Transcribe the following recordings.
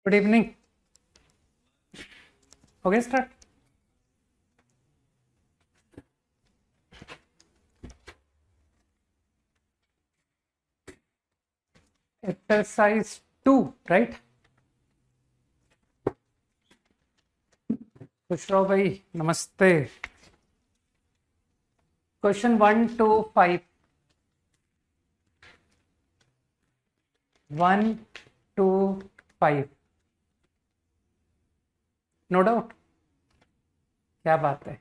Good evening. हो गया start? Exercise 2, right? Khushrao भाई नमस्ते। Question 1 to 5, 1 to 5, no doubt. क्या बात है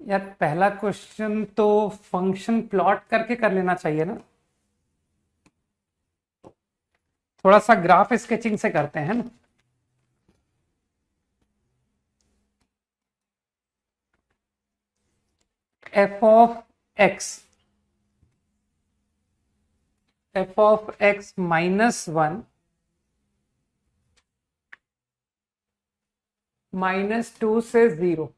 यार, पहला क्वेश्चन तो फंक्शन प्लॉट करके कर लेना चाहिए ना। थोड़ा सा ग्राफ स्केचिंग से करते हैं ना। एफ ऑफ एक्स -1 -2 से 0,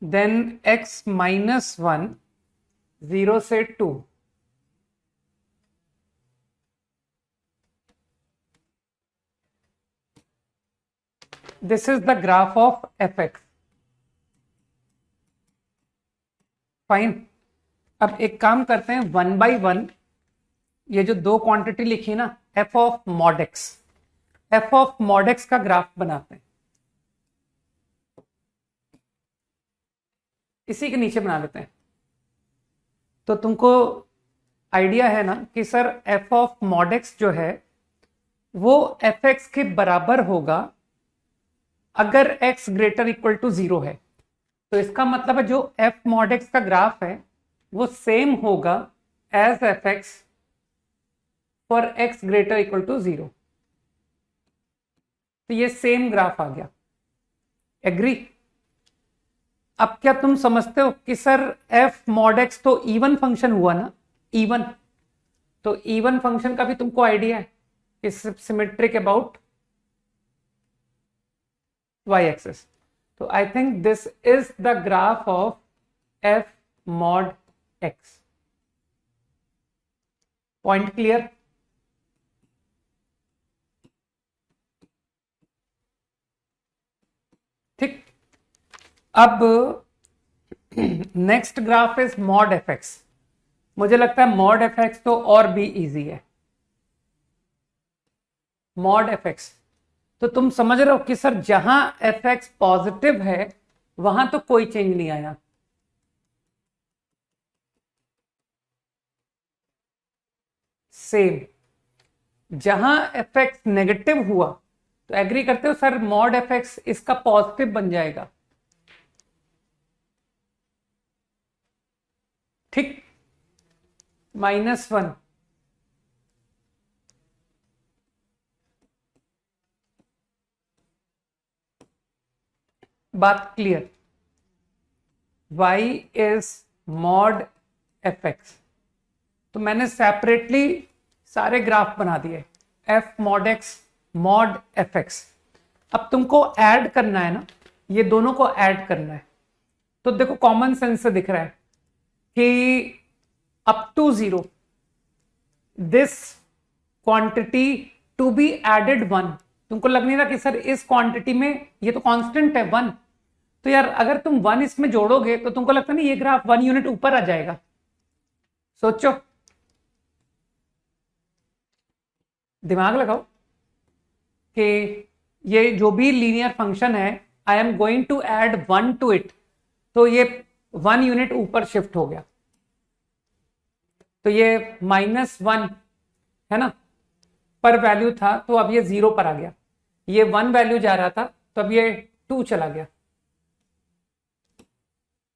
देन x -1 0 से 2, this is the graph of F x. Fine. अब एक काम करते हैं, 1 by 1 ये जो दो क्वांटिटी लिखी ना, एफ ऑफ मॉड एक्स का ग्राफ बनाते हैं। इसी के नीचे बना लेते हैं। तो तुमको आइडिया है ना कि sir F of mod x जो है वो एफ एक्स के बराबर होगा अगर एक्स ग्रेटर इक्वल टू 0 है। तो इसका मतलब है जो एफ मॉड एक्स का ग्राफ है वो सेम होगा as f x for x greater equal to 0। तो ये सेम ग्राफ आ गया। एग्री? अब क्या तुम समझते हो कि सर एफ मॉड एक्स तो इवन फंक्शन हुआ ना, इवन। तो इवन फंक्शन का भी तुमको आइडिया है कि सिमेट्रिक अबाउट वाई एक्सिस। तो I think this is the graph of f mod x. Point clear? ठीक। अब next graph is mod f x. मुझे लगता है मॉड एफ एक्स तो और भी इजी है। मॉड एफ एक्स तो तुम समझ रहे हो कि सर जहां एफ एक्स पॉजिटिव है वहां तो कोई चेंज नहीं आया। सेम जहां एफ एक्स नेगेटिव हुआ तो एग्री करते हो सर मॉड एफ एक्स इसका पॉजिटिव बन जाएगा। ठीक। -1 बात clear? y is mod f x. तो मैंने सेपरेटली सारे ग्राफ बना दिए, F mod x, mod f x. अब तुमको ऐड करना है ना, ये दोनों को ऐड करना है। तो देखो कॉमन सेंस से दिख रहा है कि up to 0 this quantity to be added 1। तुमको लग नहीं रहा कि सर इस क्वांटिटी में ये तो कांस्टेंट है 1, तो यार अगर तुम 1 इसमें जोड़ोगे तो तुमको लगता नहीं ये ग्राफ 1 यूनिट ऊपर आ जाएगा? सोचो, दिमाग लगाओ कि ये जो भी लीनियर फंक्शन है I am going to add 1 to it, तो ये 1 यूनिट ऊपर शिफ्ट हो गया। तो ये -1 है ना, पर वैल्यू था, तो अब ये 0 पर आ गया। ये 1 वैल्यू जा रहा था तो अब ये 2 चला गया।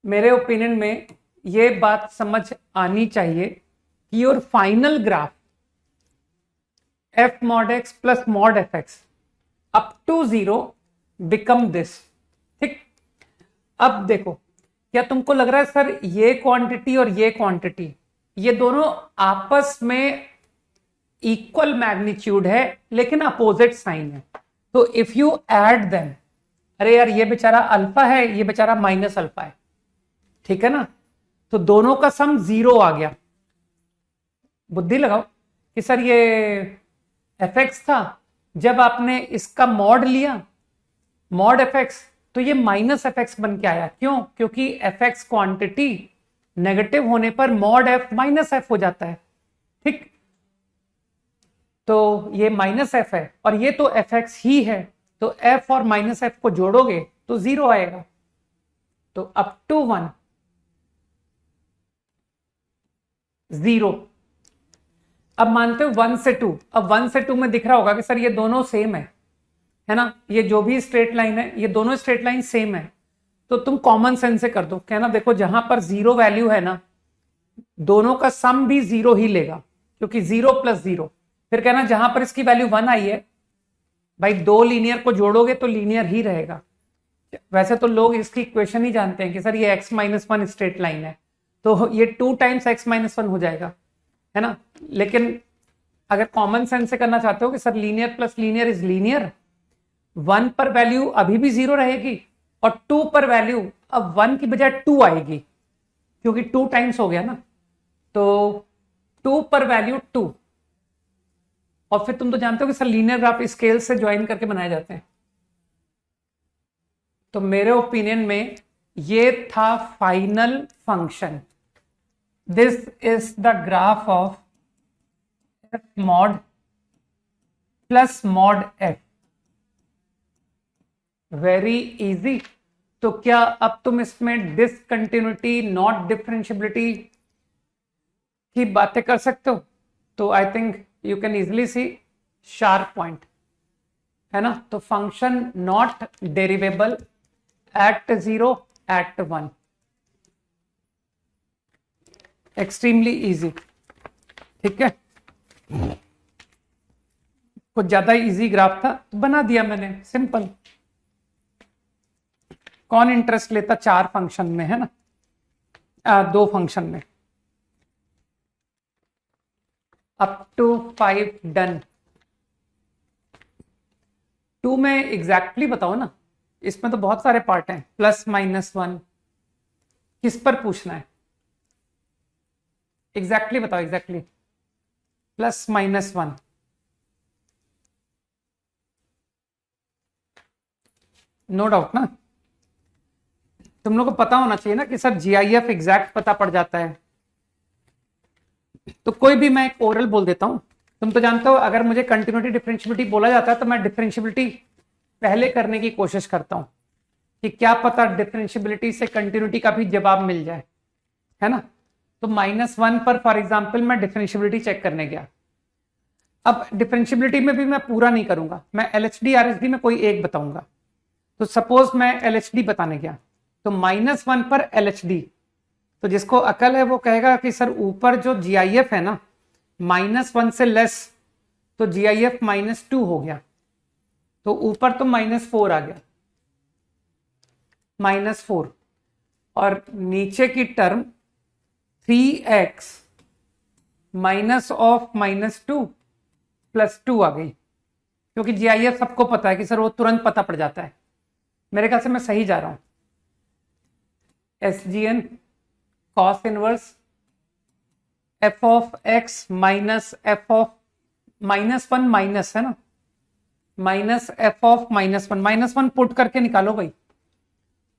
मेरे ओपिनियन में ये बात समझ आनी चाहिए कि your final graph f mod x plus mod f x up to 0 become this. ठीक। अब देखो, क्या तुमको लग रहा है सर ये क्वांटिटी और ये क्वांटिटी ये दोनों आपस में इक्वल मैग्नीट्यूड है लेकिन अपोजिट साइन है। तो इफ यू ऐड देम, अरे यार ये बेचारा अल्फा है, ये बेचारा माइनस अल्फा है, ठीक है ना, तो दोनों का सम 0 आ गया। बुद्धि लगाओ कि सर ये fx था, जब आपने इसका मॉड लिया, मॉड fx, तो ये माइनस fx बन के आया। क्यों? क्योंकि fx क्वांटिटी नेगेटिव होने पर मॉड f माइनस f हो जाता है। ठीक, तो ये माइनस f है और ये तो fx ही है, तो f और माइनस f को जोड़ोगे तो 0 आएगा। तो अप टू 1 0। अब मानते हो 1 से 2, अब 1 से 2 में दिख रहा होगा कि सर ये दोनों सेम है ना, ये जो भी स्ट्रेट लाइन है, ये दोनों स्ट्रेट लाइन सेम है। तो तुम कॉमन सेंस से कर दो, कहना देखो जहां पर 0 वैल्यू है ना, दोनों का सम भी 0 ही लेगा, क्योंकि 0 प्लस 0। फिर कहना जहां पर इसकी वैल्यू 1 आई है, भाई दो लीनियर को जोड़ोगे तो लीनियर ही रहेगा। वैसे तो लोग इसकी इक्वेशन ही जानते हैं कि सर ये x माइनस 1 स्ट्रेट लाइन है, तो ये 2 टाइम्स x माइनस 1 हो जाएगा, है ना। लेकिन अगर कॉमन सेंस से करना चाहते हो कि sir linear plus linear is linear, 1 पर वैल्यू अभी भी 0 रहेगी और 2 पर वैल्यू अब 1 की बजाय 2 आएगी, क्योंकि 2 टाइम्स हो गया ना, तो 2 पर वैल्यू 2। और फिर तुम तो जानते हो कि सर लीनियर ग्राफ स्केल से ज्वाइन करके बनाए जाते हैं। तो मेरे ओपिनियन में ये था final function. This is the graph of f mod plus mod F. Very easy. तो क्या अब तुम इसमें डिसकंटिन्यूटी, नॉट डिफरेंशियबिलिटी की बातें कर सकते हो? तो I think you can easily see sharp point, है ना। तो function not derivable at 0 at 1, extremely easy. ठीक है, कुछ ज्यादा इजी ग्राफ था तो बना दिया मैंने, सिंपल। कौन इंटरेस्ट लेता 4 फंक्शन में, है ना, 2 फंक्शन में। Up to 5 done. 2 में एग्जैक्टली बताओ ना, इसमें तो बहुत सारे पार्ट हैं। प्लस माइनस 1 किस पर पूछना है? एग्जैक्टली बताओ, exactly. Plus minus 1, no doubt ना। तुम लोग को पता होना चाहिए ना कि सर जीआईएफ एग्जैक्ट पता पड़ जाता है। तो कोई भी मैं एक ओरल बोल देता हूं। तुम तो जानते हो अगर मुझे कंटिन्यूटी डिफरेंशियबिलिटी बोला जाता है तो मैं डिफरेंशियबिलिटी पहले करने की कोशिश करता हूं कि क्या पता डिफरेंशियबिलिटी से कंटिन्यूटी का भी जवाब मिल जाए, है ना। तो -1 पर फॉर एग्जांपल मैं डिफरेंशियबिलिटी चेक करने गया। अब डिफरेंशियबिलिटी में भी मैं पूरा नहीं करूंगा, मैं एलएचडी आरएचडी में कोई एक बताऊंगा। तो सपोज मैं एलएचडी बताने गया, तो -1 पर एलएचडी, तो जिसको अकल है वो कहेगा कि सर ऊपर जो जीआईएफ है ना -1 से लेस, तो जीआईएफ -2 हो गया, तो ऊपर तो -4 आ गया, -4, और नीचे की term 3x minus of -2 plus 2 आ गई। क्योंकि जीआईएफ सबको पता है कि सर वो तुरंत पता पड़ जाता है। मेरे ख्याल से मैं सही जा रहा हूं। SGN cos inverse f of x minus f of -1 minus, है ना, माइनस f ऑफ -1 पुट करके निकालो भाई।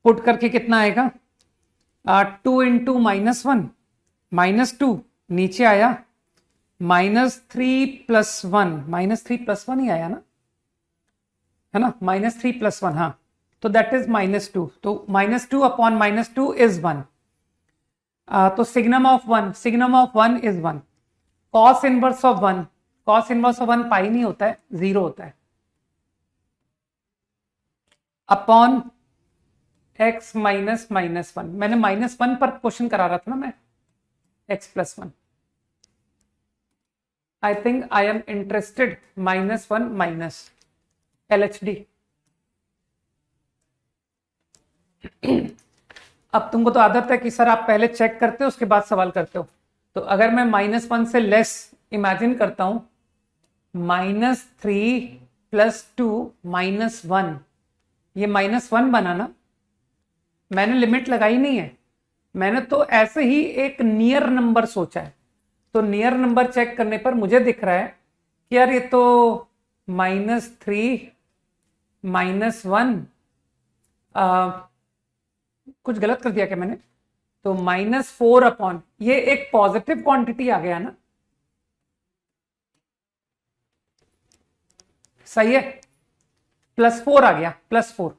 पुट करके कितना आएगा? 2 इंटू -1 -2, नीचे आया -3 प्लस 1, -3 प्लस 1 ही आया ना, है ना, -3 प्लस 1, हाँ, तो दैट इज -2। तो -2 अपॉन -2 इज 1। तो signum of 1 is 1। Cos inverse of 1, cos inverse of 1 पाई नहीं होता है, 0 होता है, अपॉन x माइनस -1। मैंने -1 पर क्वेश्चन करा रहा था ना मैं, x plus 1। I think I am interested -1 minus LHD। अब तुमको तो आदत है कि सर आप पहले चेक करते हो उसके बाद सवाल करते हो। तो अगर मैं -1 से लेस इमेजिन करता हूं, -3 प्लस 2 -1, ये -1 बना ना, मैंने लिमिट लगाई नहीं है, मैंने तो ऐसे ही एक नियर नंबर सोचा है। तो नियर नंबर चेक करने पर मुझे दिख रहा है कि यार ये तो -3 -1, कुछ गलत कर दिया क्या मैंने? तो -4 अपॉन, ये एक पॉजिटिव क्वांटिटी आ गया ना, सही है, +4 आ गया, +4,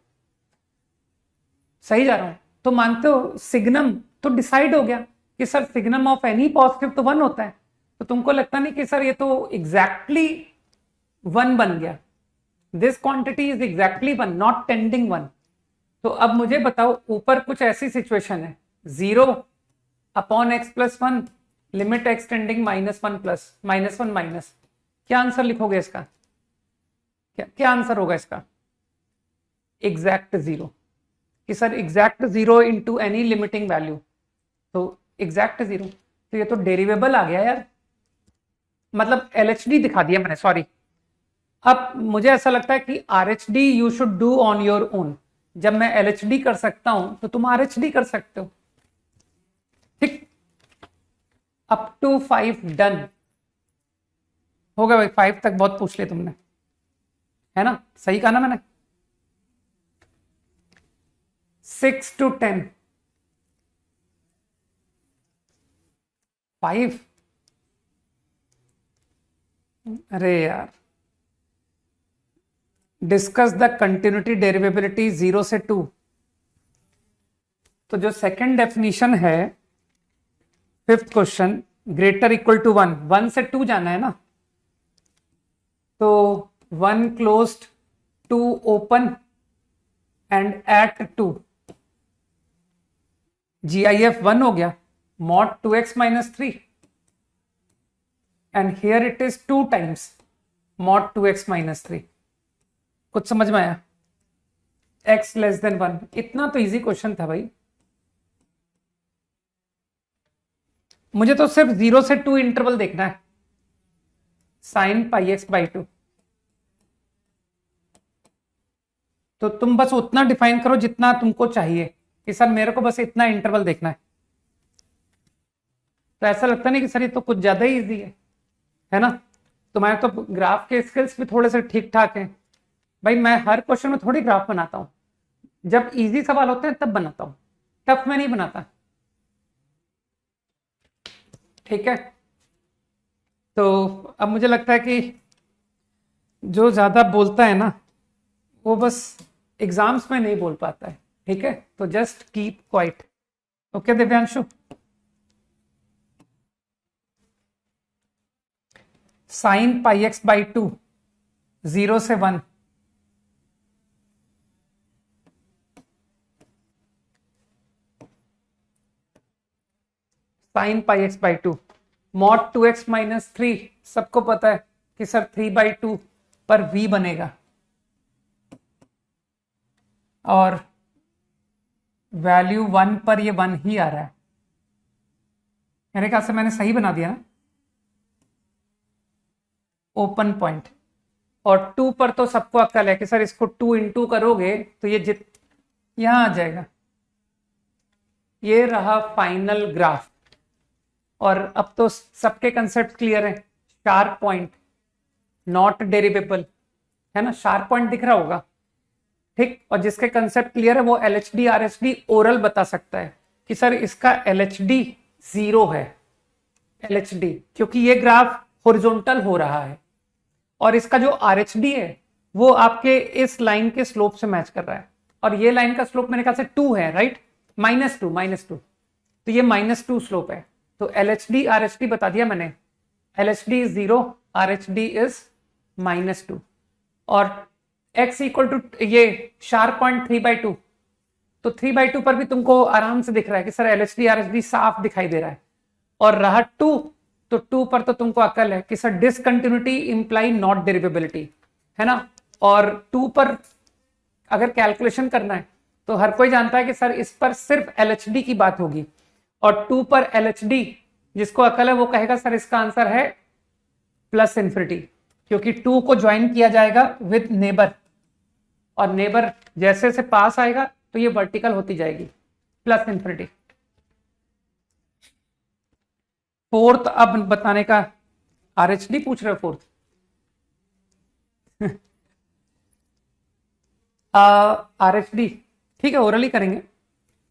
सही जा रहा हूं? तो मानते हो सिग्नम तो डिसाइड हो गया कि sir signum of any positive तो 1 होता है, तो तुमको लगता नहीं कि सर ये तो एग्जैक्टली 1 बन गया, this quantity is exactly 1 not tending 1। तो अब मुझे बताओ, ऊपर कुछ ऐसी सिचुएशन है 0 upon x+1 limit x tending -1 plus -1 minus, क्या आंसर लिखोगे इसका? क्या आंसर होगा इसका? एग्जैक्ट 0, कि sir exact 0 into any limiting value, तो एग्जैक्ट 0, तो ये तो डेरिवेबल आ गया यार, मतलब LHD दिखा दिया मैंने, सॉरी। अब मुझे ऐसा लगता है कि RHD you should do on your own. जब मैं LHD कर सकता हूं तो तुम RHD कर सकते हो, ठीक। अप टू 5 डन हो गया भाई, 5 तक बहुत पूछ लिया तुमने, है ना? सही कहा ना मैंने? 6 to 10, 5, अरे यार, डिस्कस द कंटिन्यूटी डेरिवेबिलिटी 0 से 2। तो जो सेकंड डेफिनेशन है, 5th question, greater equal to 1, 1 से 2 जाना है ना, तो 1 closed, 2 open and at 2, GIF 1 हो गया, mod 2x - 3 and here it is 2 times mod 2x - 3। कुछ समझ में आया? x < 1, इतना तो इजी क्वेश्चन था भाई। मुझे तो सिर्फ 0 से 2 इंटरवल देखना है, sin πx/2। तो तुम बस उतना डिफाइन करो जितना तुमको चाहिए, कि सर मेरे को बस इतना इंटरवल देखना है। तो ऐसा लगता नहीं कि सर ये तो कुछ ज्यादा ही इजी है ना? तुम्हारे तो ग्राफ के स्किल्स भी थोड़े से ठीक ठाक हैं भाई। मैं हर क्वेश्चन में थोड़ी ग्राफ बनाता हूं, जब इजी सवाल होते हैं तब बनाता हूं, टफ में नहीं बनाता, ठीक है? तो अब मुझे लगता है कि जो ज्यादा बोलता है ना, वो बस एग्जाम्स में नहीं बोल पाता है, ठीक है? तो just keep quiet, okay Divyanshu? sin πx/2, 0 से 1, sin πx/2 mod 2x - 3, सबको पता है कि सर 3/2 पर v बनेगा, और वैल्यू 1 पर ये 1 ही आ रहा है। मेरे ख्याल से मैंने सही बना दिया ना? ओपन पॉइंट, और 2 पर तो सबको अक्ल है कि सर इसको 2 इंटू करोगे तो ये यहां आ जाएगा। ये रहा फाइनल ग्राफ, और अब तो सबके कंसेप्ट क्लियर है। शार्प पॉइंट, नॉट डेरिवेबल, है ना? शार्प पॉइंट दिख रहा होगा, ठीक। और जिसके कंसेप्ट क्लियर है वो LHD RHD ओरल बता सकता है कि सर इसका LHD 0 है, LHD, क्योंकि ये ग्राफ हॉरिजॉन्टल हो रहा है, और इसका जो RHD है वो आपके इस लाइन के स्लोप से मैच कर रहा है, और ये लाइन का स्लोप मेरे ख्याल से 2 है, राइट? -2, तो ये -2 स्लोप है। तो LHD RHD बता दिया मैंने, LHD इज 0, RHD इज -2, और x इक्वल टू ये शार्प पॉइंट 3/2, तो 3/2 पर भी तुमको आराम से दिख रहा है कि सर LHD RHD साफ दिखाई दे रहा है। और रहा 2, तो 2 पर तो तुमको अकल है कि सर डिसकंटिन्यूटी इंप्लाई नॉट डेरिवेबिलिटी, है ना? और 2 पर अगर कैलकुलेशन करना है तो हर कोई जानता है कि सर इस पर सिर्फ LHD की बात होगी, और 2 पर LHD जिसको अकल है वो कहेगा सर इसका आंसर है +∞, क्योंकि 2 को ज्वाइन किया जाएगा विद नेबर, और नेबर जैसे से पास आएगा तो ये वर्टिकल होती जाएगी +∞। फोर्थ अब बताने का, आरएचडी पूछ रहे हो फोर्थ? आरएचडी ठीक है, ओरली करेंगे।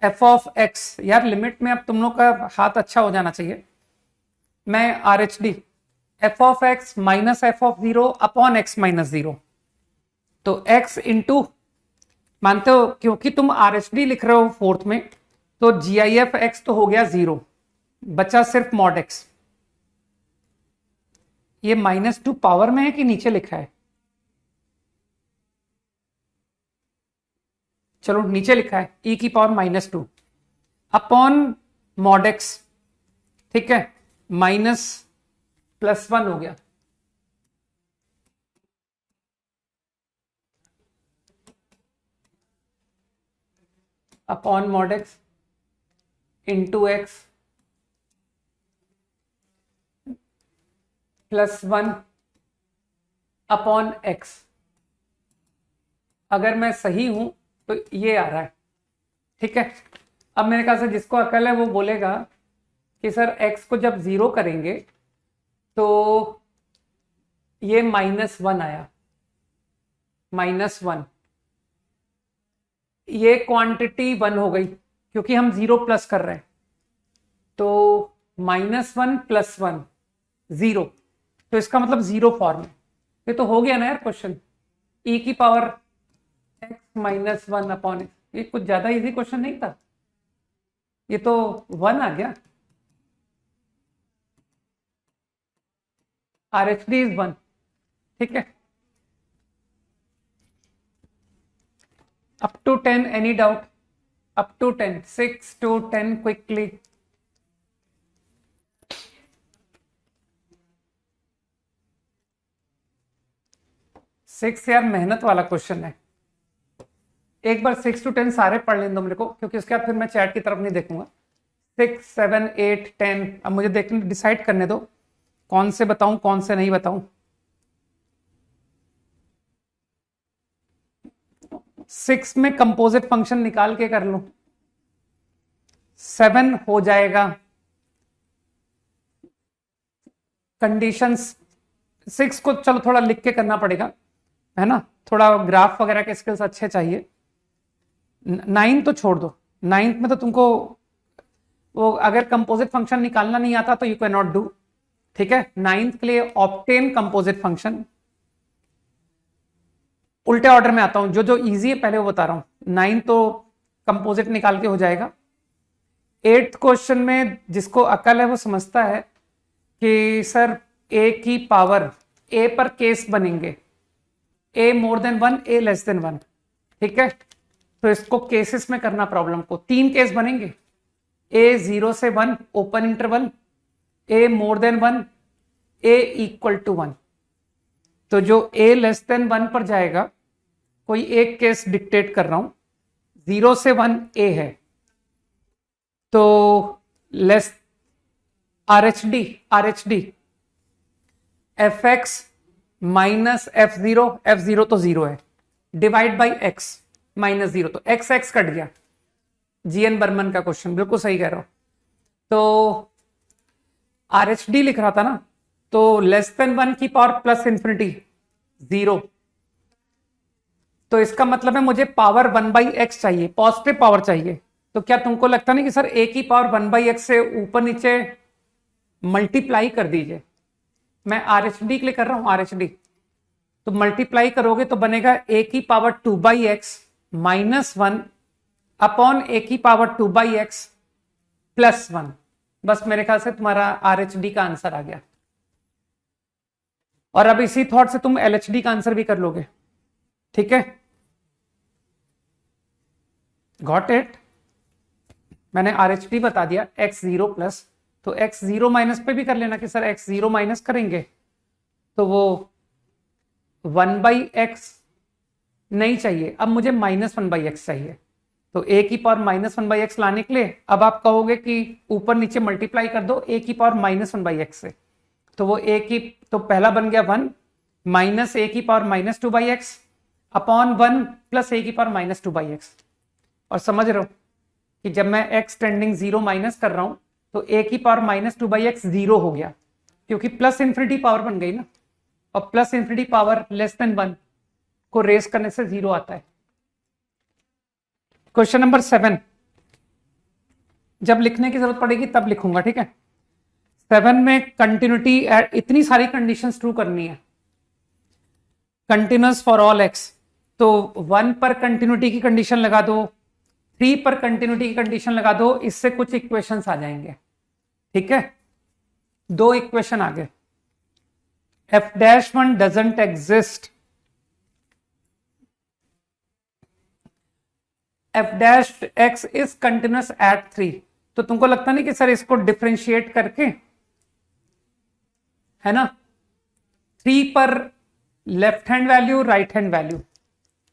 एफ ऑफ एक्स, यार लिमिट में अब तुम लोग का हाथ अच्छा हो जाना चाहिए। मैं RHD F of x minus f of zero upon x minus zero, तो एक्स इंटू, मानते हो क्योंकि तुम आरएचडी लिख रहे हो फोर्थ में, तो जी आई एफ एक्स तो हो गया जीरो, बचा सिर्फ मॉड एक्स। ये -2 पावर में है कि नीचे लिखा है? चलो नीचे लिखा है e की पावर -2 अपॉन मॉड एक्स, ठीक है, माइनस +1 हो गया। Upon mod x into x +1 upon x. अगर मैं सही हूं तो ये आ रहा है, ठीक है। अब मेरे ख्याल से जिसको अकल है वो बोलेगा कि सर एक्स को जब 0 करेंगे तो ये -1 आया, -1, ये क्वांटिटी 1 हो गई क्योंकि हम 0 प्लस कर रहे हैं, तो -1 + 1 0, तो इसका मतलब 0 फॉर्म है। ये तो हो गया ना यार क्वेश्चन, e की पावर x -1 अपॉन एक्स। ये कुछ ज्यादा इजी क्वेश्चन नहीं था, ये तो 1 आ गया। आरएचडी इज 1, ठीक है। Up to 10 any doubt? Up to 10, 6 to 10 quickly. Six यार मेहनत वाला क्वेश्चन है, एक बार 6 to 10 सारे पढ़ लें दो मेरे को, क्योंकि उसके बाद फिर मैं चैट की तरफ नहीं देखूंगा। 6, 7, 8, 10, अब मुझे देखने डिसाइड करने दो कौन से बताऊं कौन से नहीं बताऊं। 6 में कंपोजिट फंक्शन निकाल के कर लो, 7 हो जाएगा कंडीशंस। 6 को चलो थोड़ा लिख के करना पड़ेगा, है ना, थोड़ा ग्राफ वगैरह के स्किल्स अच्छे चाहिए। 9 तो छोड़ दो, 9th में तो तुमको वो अगर कंपोजिट फंक्शन निकालना नहीं आता तो यू कैन नॉट डू, ठीक है। 9th के लिए ऑब्टेन कंपोजिट फंक्शन, उल्टे ऑर्डर में आता हूं, जो जो इजी है पहले वो बता रहा हूं। 9 तो कंपोजिट निकाल के हो जाएगा। 8th क्वेश्चन में जिसको अकल है वो समझता है कि सर a की पावर, a पर केस बनेंगे, a more than 1, a less than 1, ठीक है। तो इसको केसेस में करना, प्रॉब्लम को 3 केस बनेंगे, a 0 से 1 open interval, a more than 1, a equal to 1। तो जो a लेस देन 1 पर जाएगा, कोई एक केस डिक्टेट कर रहा हूं, 0 से 1 a है, तो less RHD F x minus f0 तो 0 है, डिवाइड बाई x -0, तो x कट गया। जीएन बर्मन का क्वेश्चन, बिल्कुल सही कह रहा हूं। तो आरएचडी लिख रहा था ना, तो लेस देन 1 की पावर प्लस इंफिनिटी 0, तो इसका मतलब है मुझे पावर 1/x चाहिए, पॉजिटिव पावर चाहिए। तो क्या तुमको लगता नहीं कि सर a की पावर 1/x से ऊपर नीचे मल्टीप्लाई कर दीजिए? मैं आरएचडी के लिए कर रहा हूं, आरएचडी, तो मल्टीप्लाई करोगे तो बनेगा a की पावर 2/x -1 अपॉन a की पावर 2/x +1। बस मेरे ख्याल से तुम्हारा आरएचडी का आंसर आ गया। और अब इसी थॉट से तुम एलएचडी का आंसर भी कर लोगे, ठीक है। Got it? मैंने आरएचडी बता दिया, x0 प्लस, तो x0 माइनस पे भी कर लेना कि सर x0 माइनस करेंगे तो वो 1/x नहीं चाहिए, अब मुझे -1/x चाहिए। तो a की पावर -1/x लाने के लिए अब आप कहोगे कि ऊपर नीचे मल्टीप्लाई कर दो a की पावर -1/x से, तो वो a की, तो पहला बन गया 1 माइनस a की power -2/x upon 1 plus a की पावर -2/x। और समझ रहे हो कि जब मैं x टेंडिंग 0 माइनस कर रहा हूं तो a की पावर -2/x 0 हो गया, क्योंकि प्लस इंफिनिटी पावर बन गई ना, और plus infinity power less than 1 को रेस करने से 0 आता है। क्वेश्चन नंबर 7, जब लिखने की जरूरत पड़ेगी तब लिखूंगा, ठीक है। 7 में कंटिन्यूटी, इतनी सारी कंडीशंस ट्रू करनी है। कंटिन्यूअस फॉर ऑल एक्स, तो 1 पर कंटिन्यूटी की कंडीशन लगा दो, 3 पर कंटिन्यूटी की कंडीशन लगा दो, इससे कुछ इक्वेशंस आ जाएंगे, ठीक है। 2 इक्वेशन आ गए। f-1 doesn't exist, f-x is continuous at 3। तो तुमको लगता नहीं कि सर इसको डिफरेंशिएट करके, है ना, 3 पर left hand value right hand value,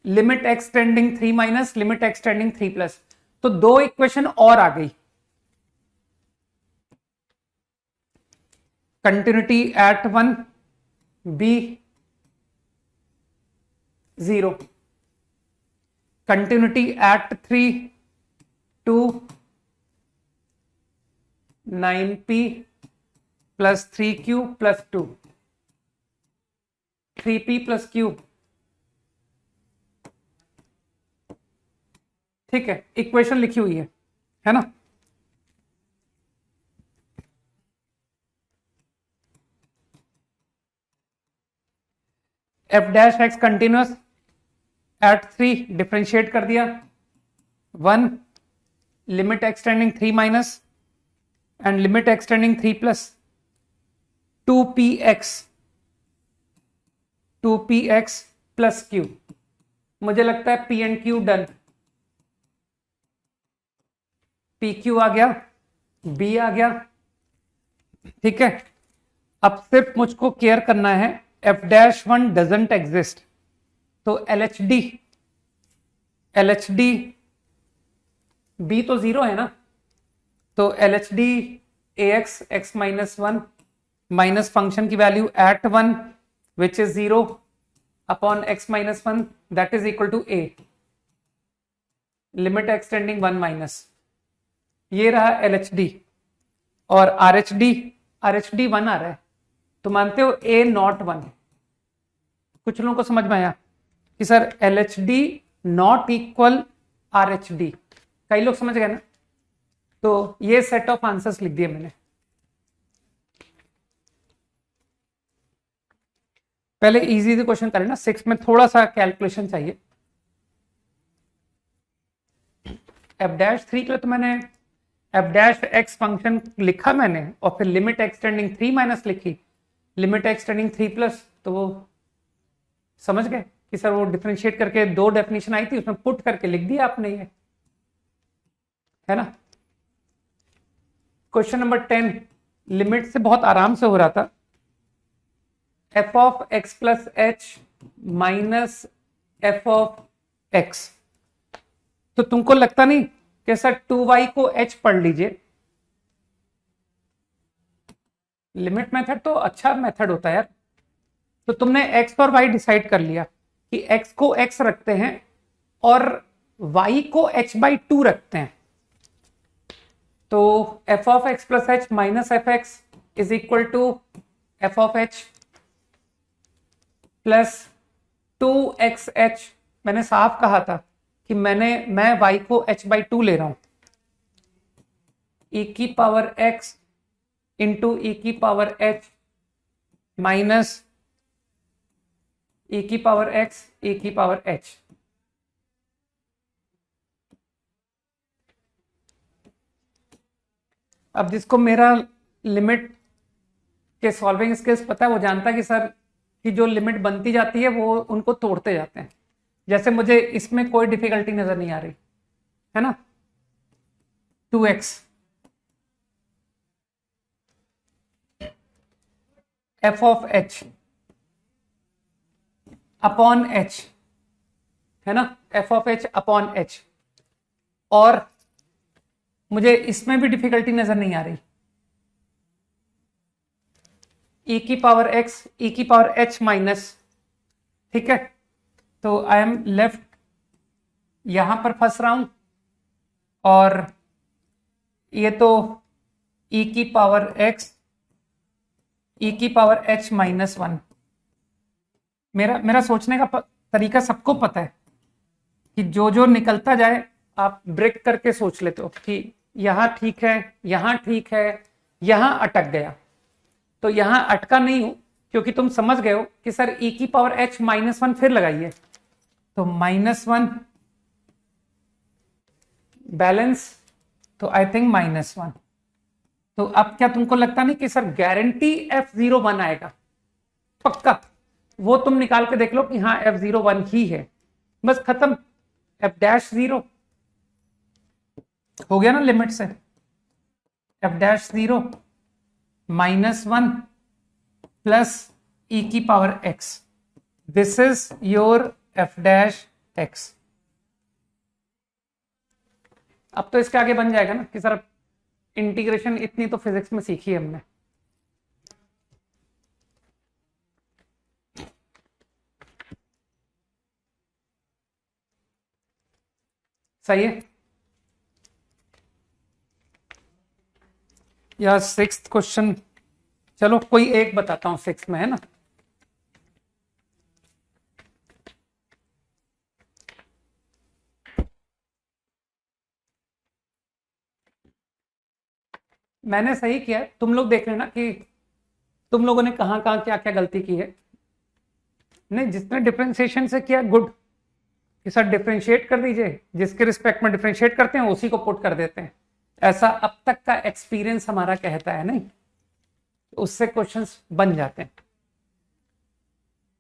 limit x tending 3 minus limit x tending 3 plus, तो 2 इक्वेशन और आ गई। Continuity at 1 b 0, continuity at 3 2 9p plus 3q plus 2, 3p plus q, ठीक है। इक्वेशन लिखी हुई है ना। f-x कंटिन्यूअस एट 3 डिफरेंशिएट कर दिया, 1 limit x tending 3 minus and limit x tending 3 plus 2px plus q। मुझे लगता है p and q done, pq आ गया, b आ गया, ठीक है। अब सिर्फ मुझको केयर करना है f-1 डजंट एग्जिस्ट, तो LHD b तो 0 है ना, तो LHD ax x minus 1 minus function की value at 1 which is 0 upon x minus 1 that is equal to a, limit extending 1 minus, ये रहा LHD। और RHD 1 आ रहा है, तो मानते हो a नॉट 1। कुछ लोगों को समझ में आया कि sir LHD not equal RHD, कई लोग समझ गए ना। तो ये सेट ऑफ आंसर्स लिख दिए मैंने। पहले इजी क्वेश्चन करें ना, 6 में थोड़ा सा कैलकुलेशन चाहिए। f-3 के लिए तो मैंने f-x फंक्शन लिखा मैंने, और फिर लिमिट एक्सटेंडिंग 3 माइनस लिखी, लिमिट एक्सटेंडिंग 3 प्लस, तो वो समझ गए कि सर वो डिफरेंशिएट करके 2 डेफिनेशन आई थी, उसमें पुट करके लिख दिया आपने, ये है ना। क्वेश्चन नंबर 10 लिमिट से बहुत आराम से हो रहा था। f of x plus h minus f of x, तो तुमको लगता नहीं कि सर 2y को h पढ़ लीजिए। लिमिट मेथड तो अच्छा मेथड होता है यार। तो तुमने x और y डिसाइड कर लिया कि x को x रखते हैं और y को h/2 रखते हैं, तो f of x plus h minus f x is equal to f of h plus 2xh। मैंने साफ कहा था कि मैं y को h/2 ले रहा हूं, e की पावर x इंटू e की पावर h माइनस e की पावर x e की पावर h। अब जिसको मेरा लिमिट के सॉल्विंग स्किल्स पता है, वो जानता है कि सर की जो लिमिट बनती जाती है वो उनको तोड़ते जाते हैं। जैसे मुझे इसमें कोई डिफिकल्टी नजर नहीं आ रही है ना, 2x f of h upon h, है ना, f of h upon h, और मुझे इसमें भी डिफिकल्टी नजर नहीं आ रही। e की पावर x e की पावर h माइनस, ठीक है। तो आई एम लेफ्ट, यहां पर फंस रहा हूं, और ये तो ई की पावर एक्स ई की पावर एच माइनस वन। मेरा सोचने का तरीका सबको पता है कि जो जो निकलता जाए आप ब्रेक करके सोच लेते हो कि यहां ठीक है, यहां ठीक है, यहां अटक गया। तो यहां अटका नहीं हूं क्योंकि तुम समझ गए हो कि सर ई की पावर एच माइनस वन फिर लगाइए, तो माइनस वन बैलेंस, तो आई थिंक माइनस वन। तो अब क्या तुमको लगता नहीं कि सर गारंटी F01 आएगा? पक्का। वो तुम निकाल के देख लो कि हाँ F01 ही है, बस खत्म। F'0 हो गया ना लिमिट से। F'0 माइनस वन प्लस ई की power x, this is your F'(x). अब तो इसके आगे बन जाएगा ना कि सर इंटीग्रेशन इतनी तो फिजिक्स में सीखी है हमने। सही है या सिक्स्थ क्वेश्चन? चलो कोई एक बताता हूं सिक्स्थ में, है ना। मैंने सही किया, तुम लोग देख लेना कि तुम लोगों ने कहां कहां क्या क्या गलती की है। नहीं, जिसने डिफरेंशिएशन से किया गुड, कि सर डिफरेंशिएट कर दीजिए, जिसके रिस्पेक्ट में डिफरेंशिएट करते हैं उसी को पुट कर देते हैं। ऐसा अब तक का एक्सपीरियंस हमारा कहता है, नहीं उससे क्वेश्चंस बन जाते हैं।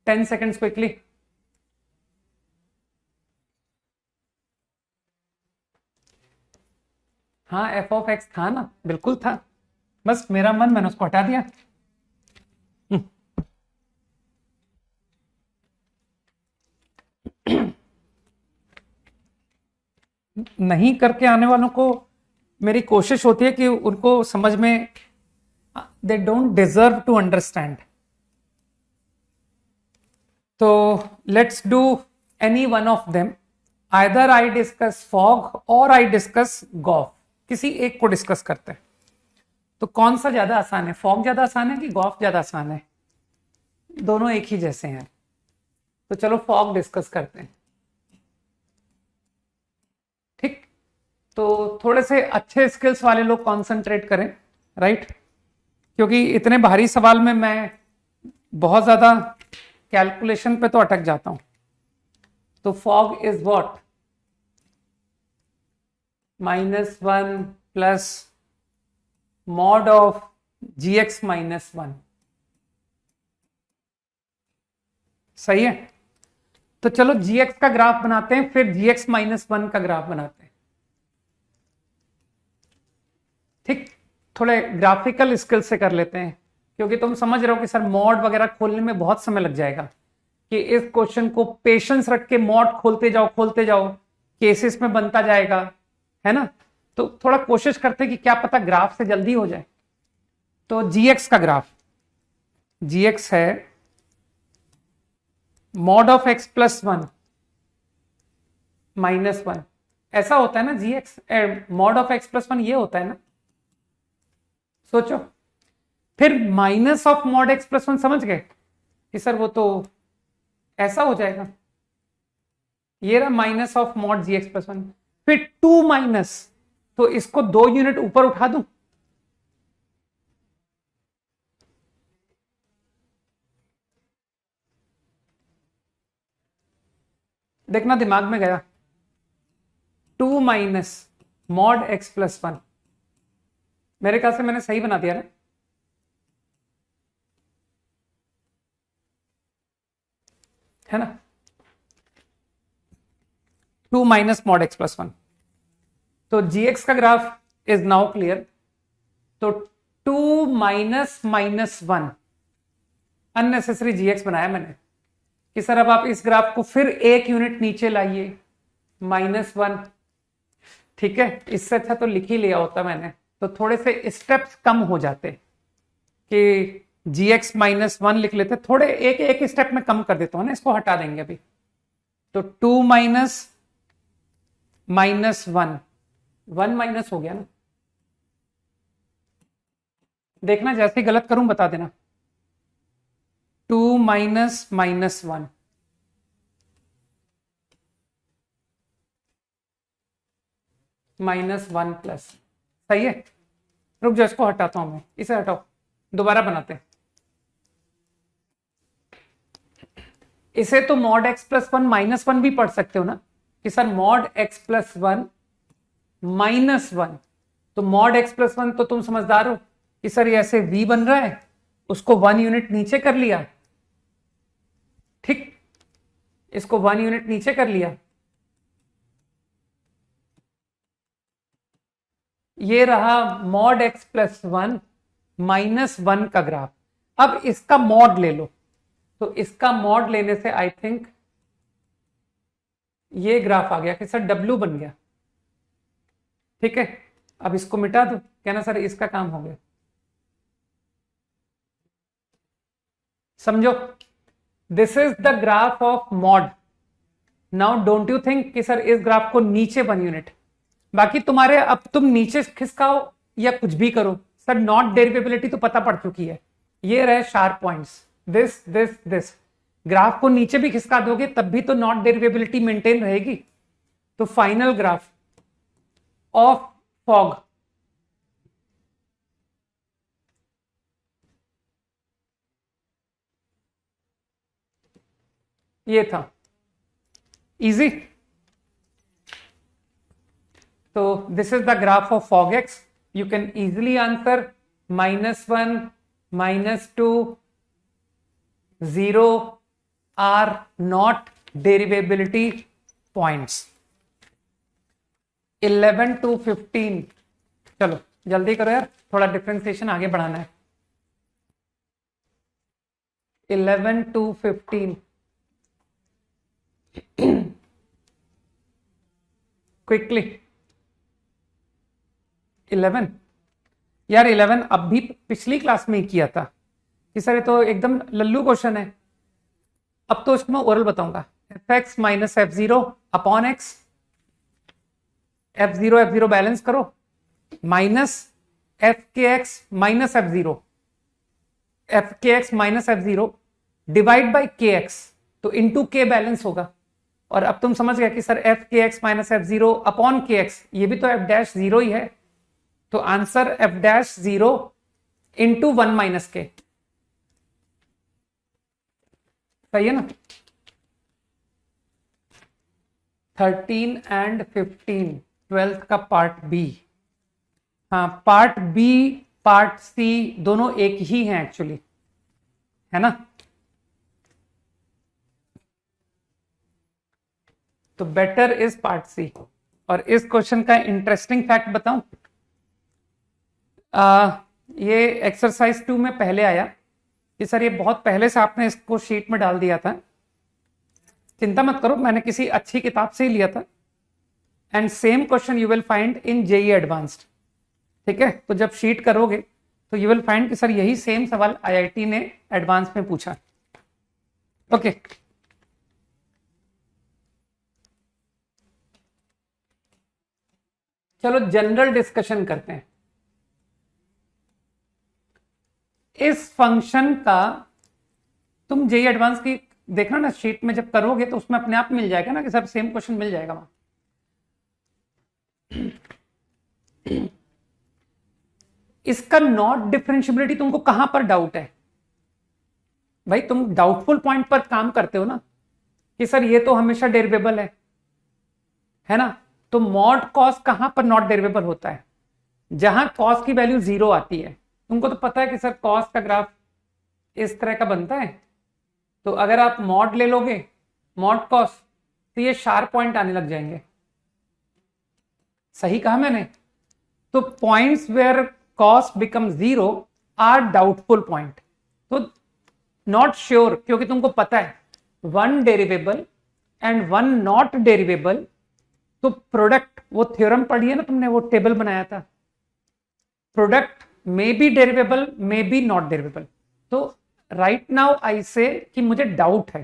10 सेकेंड्स क्विकली। हाँ f(x) था ना, बिल्कुल था, बस मेरा मन, मैंने उसको हटा दिया। नहीं करके आने वालों को मेरी कोशिश होती है कि उनको समझ में, they don't deserve to understand. तो let's do any one of them. Either I discuss fog और आई डिस्कस गॉफ, किसी एक को डिस्कस करते हैं। तो कौन सा ज्यादा आसान है, फॉग ज्यादा आसान है कि गॉफ ज्यादा आसान है? दोनों एक ही जैसे हैं, तो चलो फॉग डिस्कस करते हैं। ठीक, तो थोड़े से अच्छे स्किल्स वाले लोग कंसंट्रेट करें, राइट, क्योंकि इतने भारी सवाल में मैं बहुत ज्यादा कैलकुलेशन पे तो अटक जाता हूं। तो fog is what? -1 plus mod of gx -1। सही है, तो चलो gx का ग्राफ बनाते हैं, फिर gx -1 का ग्राफ बनाते हैं। ठीक, थोड़े ग्राफिकल स्किल से कर लेते हैं, क्योंकि तुम समझ रहे हो कि सर मॉड वगैरह खोलने में बहुत समय लग जाएगा, कि इस क्वेश्चन को पेशेंस रख के मॉड खोलते जाओ, केसेस में बनता जाएगा, है ना। तो थोड़ा कोशिश करते हैं कि क्या पता ग्राफ से जल्दी हो जाए। तो gx का ग्राफ, gx है मॉड ऑफ x +1 -1। ऐसा होता है ना gx, मॉड ऑफ x +1 ये होता है ना, सोचो। फिर माइनस ऑफ मॉड x +1, समझ गए कि सर वो तो ऐसा हो जाएगा, ये रहा माइनस ऑफ मॉड gx +1। फिर 2 माइनस, तो इसको 2 यूनिट ऊपर उठा दूं, देखना दिमाग में गया। 2 माइनस मॉड x +1, मेरे ख्याल से मैंने सही बना दिया ना। है ना, 2 माइनस मॉड x +1। तो gx का ग्राफ इज नाउ क्लियर। तो 2 माइनस -1, अननेसेसरी gx बनाया मैंने कि सर अब आप इस ग्राफ को फिर 1 यूनिट नीचे लाइए, -1। ठीक है, इससे अच्छा तो लिख ही लिया होता मैंने, तो थोड़े से स्टेप्स कम हो जाते कि gx -1 लिख लेते, थोड़े एक एक स्टेप में कम कर देता हूं ना, इसको हटा देंगे अभी। तो 2 माइनस -1, 1 माइनस हो गया ना, देखना जैसे गलत करूं बता देना। 2 माइनस माइनस 1, -1 प्लस, सही है। रुक जाओ, इसको हटाता हूं मैं, इसे हटाओ, दोबारा बनाते हैं इसे। तो मॉड x प्लस 1 -1 भी पढ़ सकते हो ना कि सर मॉड x प्लस 1 -1। तो मॉड x प्लस 1 तो तुम समझदार हो कि सर ये ऐसे v बन रहा है, उसको 1 यूनिट नीचे कर लिया, ठीक, इसको 1 यूनिट नीचे कर लिया, ये रहा मॉड x प्लस 1 -1 का ग्राफ। अब इसका मॉड ले लो, तो इसका मॉड लेने से आई थिंक ये ग्राफ आ गया कि सर W बन गया, ठीक है। अब इसको मिटा दो, कहना सर इसका काम हो गया। समझो, this is the graph of mod. Now don't you think कि सर इस ग्राफ को नीचे 1 यूनिट, बाकी तुम्हारे अब तुम नीचे खिसकाओ या कुछ भी करो, सर नॉट डेरिवेबिलिटी तो पता पड़ चुकी है। ये रहे शार्प पॉइंट्स, दिस ग्राफ को नीचे भी खिसका दोगे तब भी तो नॉट डेरिवेबिलिटी मेंटेन रहेगी। तो फाइनल ग्राफ ऑफ फॉग, ये था इजी। तो this is the graph of fog x, you can easily answer -1 -2 0 are not derivability points. 11 to 15, चलो जल्दी करो यार, थोड़ा डिफरेंशिएशन आगे बढ़ाना है। 11 to 15 क्विकली। 11 यार, 11 अब भी पिछली क्लास में ही किया था कि सर ये तो एकदम लल्लू क्वेश्चन है। अब तो इसको मैं ओरल बताऊंगा, fx minus f0 upon x, f0 balance करो, माइनस एफ के x minus f0 divide by के एक्स, तो इंटू के बैलेंस होगा। और अब तुम समझ गए कि सर एफ के एक्स माइनस f0 अपॉन के एक्स, ये भी तो f डैश 0 ही है, तो answer f dash 0 into 1 minus के, सही है ना। 13 एंड 15 12th का पार्ट बी। हाँ, पार्ट बी पार्ट सी दोनों एक ही हैं एक्चुअली, है ना। तो बेटर इज पार्ट सी। और इस क्वेश्चन का इंटरेस्टिंग फैक्ट बताऊं, ये एक्सरसाइज 2 में पहले आया कि सर ये बहुत पहले से आपने इसको शीट में डाल दिया था। चिंता मत करो, मैंने किसी अच्छी किताब से ही लिया था। And same question you will find in JEE advanced, ठीक है। तो जब शीट करोगे तो यू विल फाइंड कि सर यही सेम सवाल आईआईटी ने एडवांस में पूछा। ओके चलो जनरल डिस्कशन करते हैं। इस फंक्शन का तुम जेई एडवांस की देखना ना शीट में, जब करोगे तो उसमें अपने आप मिल जाएगा ना कि सर सेम क्वेश्चन मिल जाएगा वहां। इसका नॉट डिफरेंशिएबिलिटी तुमको कहां पर डाउट है भाई? तुम डाउटफुल पॉइंट पर काम करते हो ना कि सर ये तो हमेशा डेरिवेबल है ना। तो मॉड कॉस कहां पर नॉट डेरिवेबल होता है? जहां कॉस की वैल्यू 0 आती है। तुमको तो पता है कि सर कॉस का ग्राफ इस तरह का बनता है, तो अगर आप मॉड ले लोगे, मॉड कॉस, तो ये शार्प पॉइंट आने लग जाएंगे। सही कहा मैंने? तो points where cos become 0 are doubtful point. तो नॉट श्योर, क्योंकि तुमको पता है 1 डेरिवेबल एंड 1 नॉट डेरिवेबल, तो प्रोडक्ट, वो थ्योरम पढ़ी है ना तुमने, वो टेबल बनाया था, product may be derivable may be not derivable. तो राइट नाउ आई से कि मुझे डाउट है,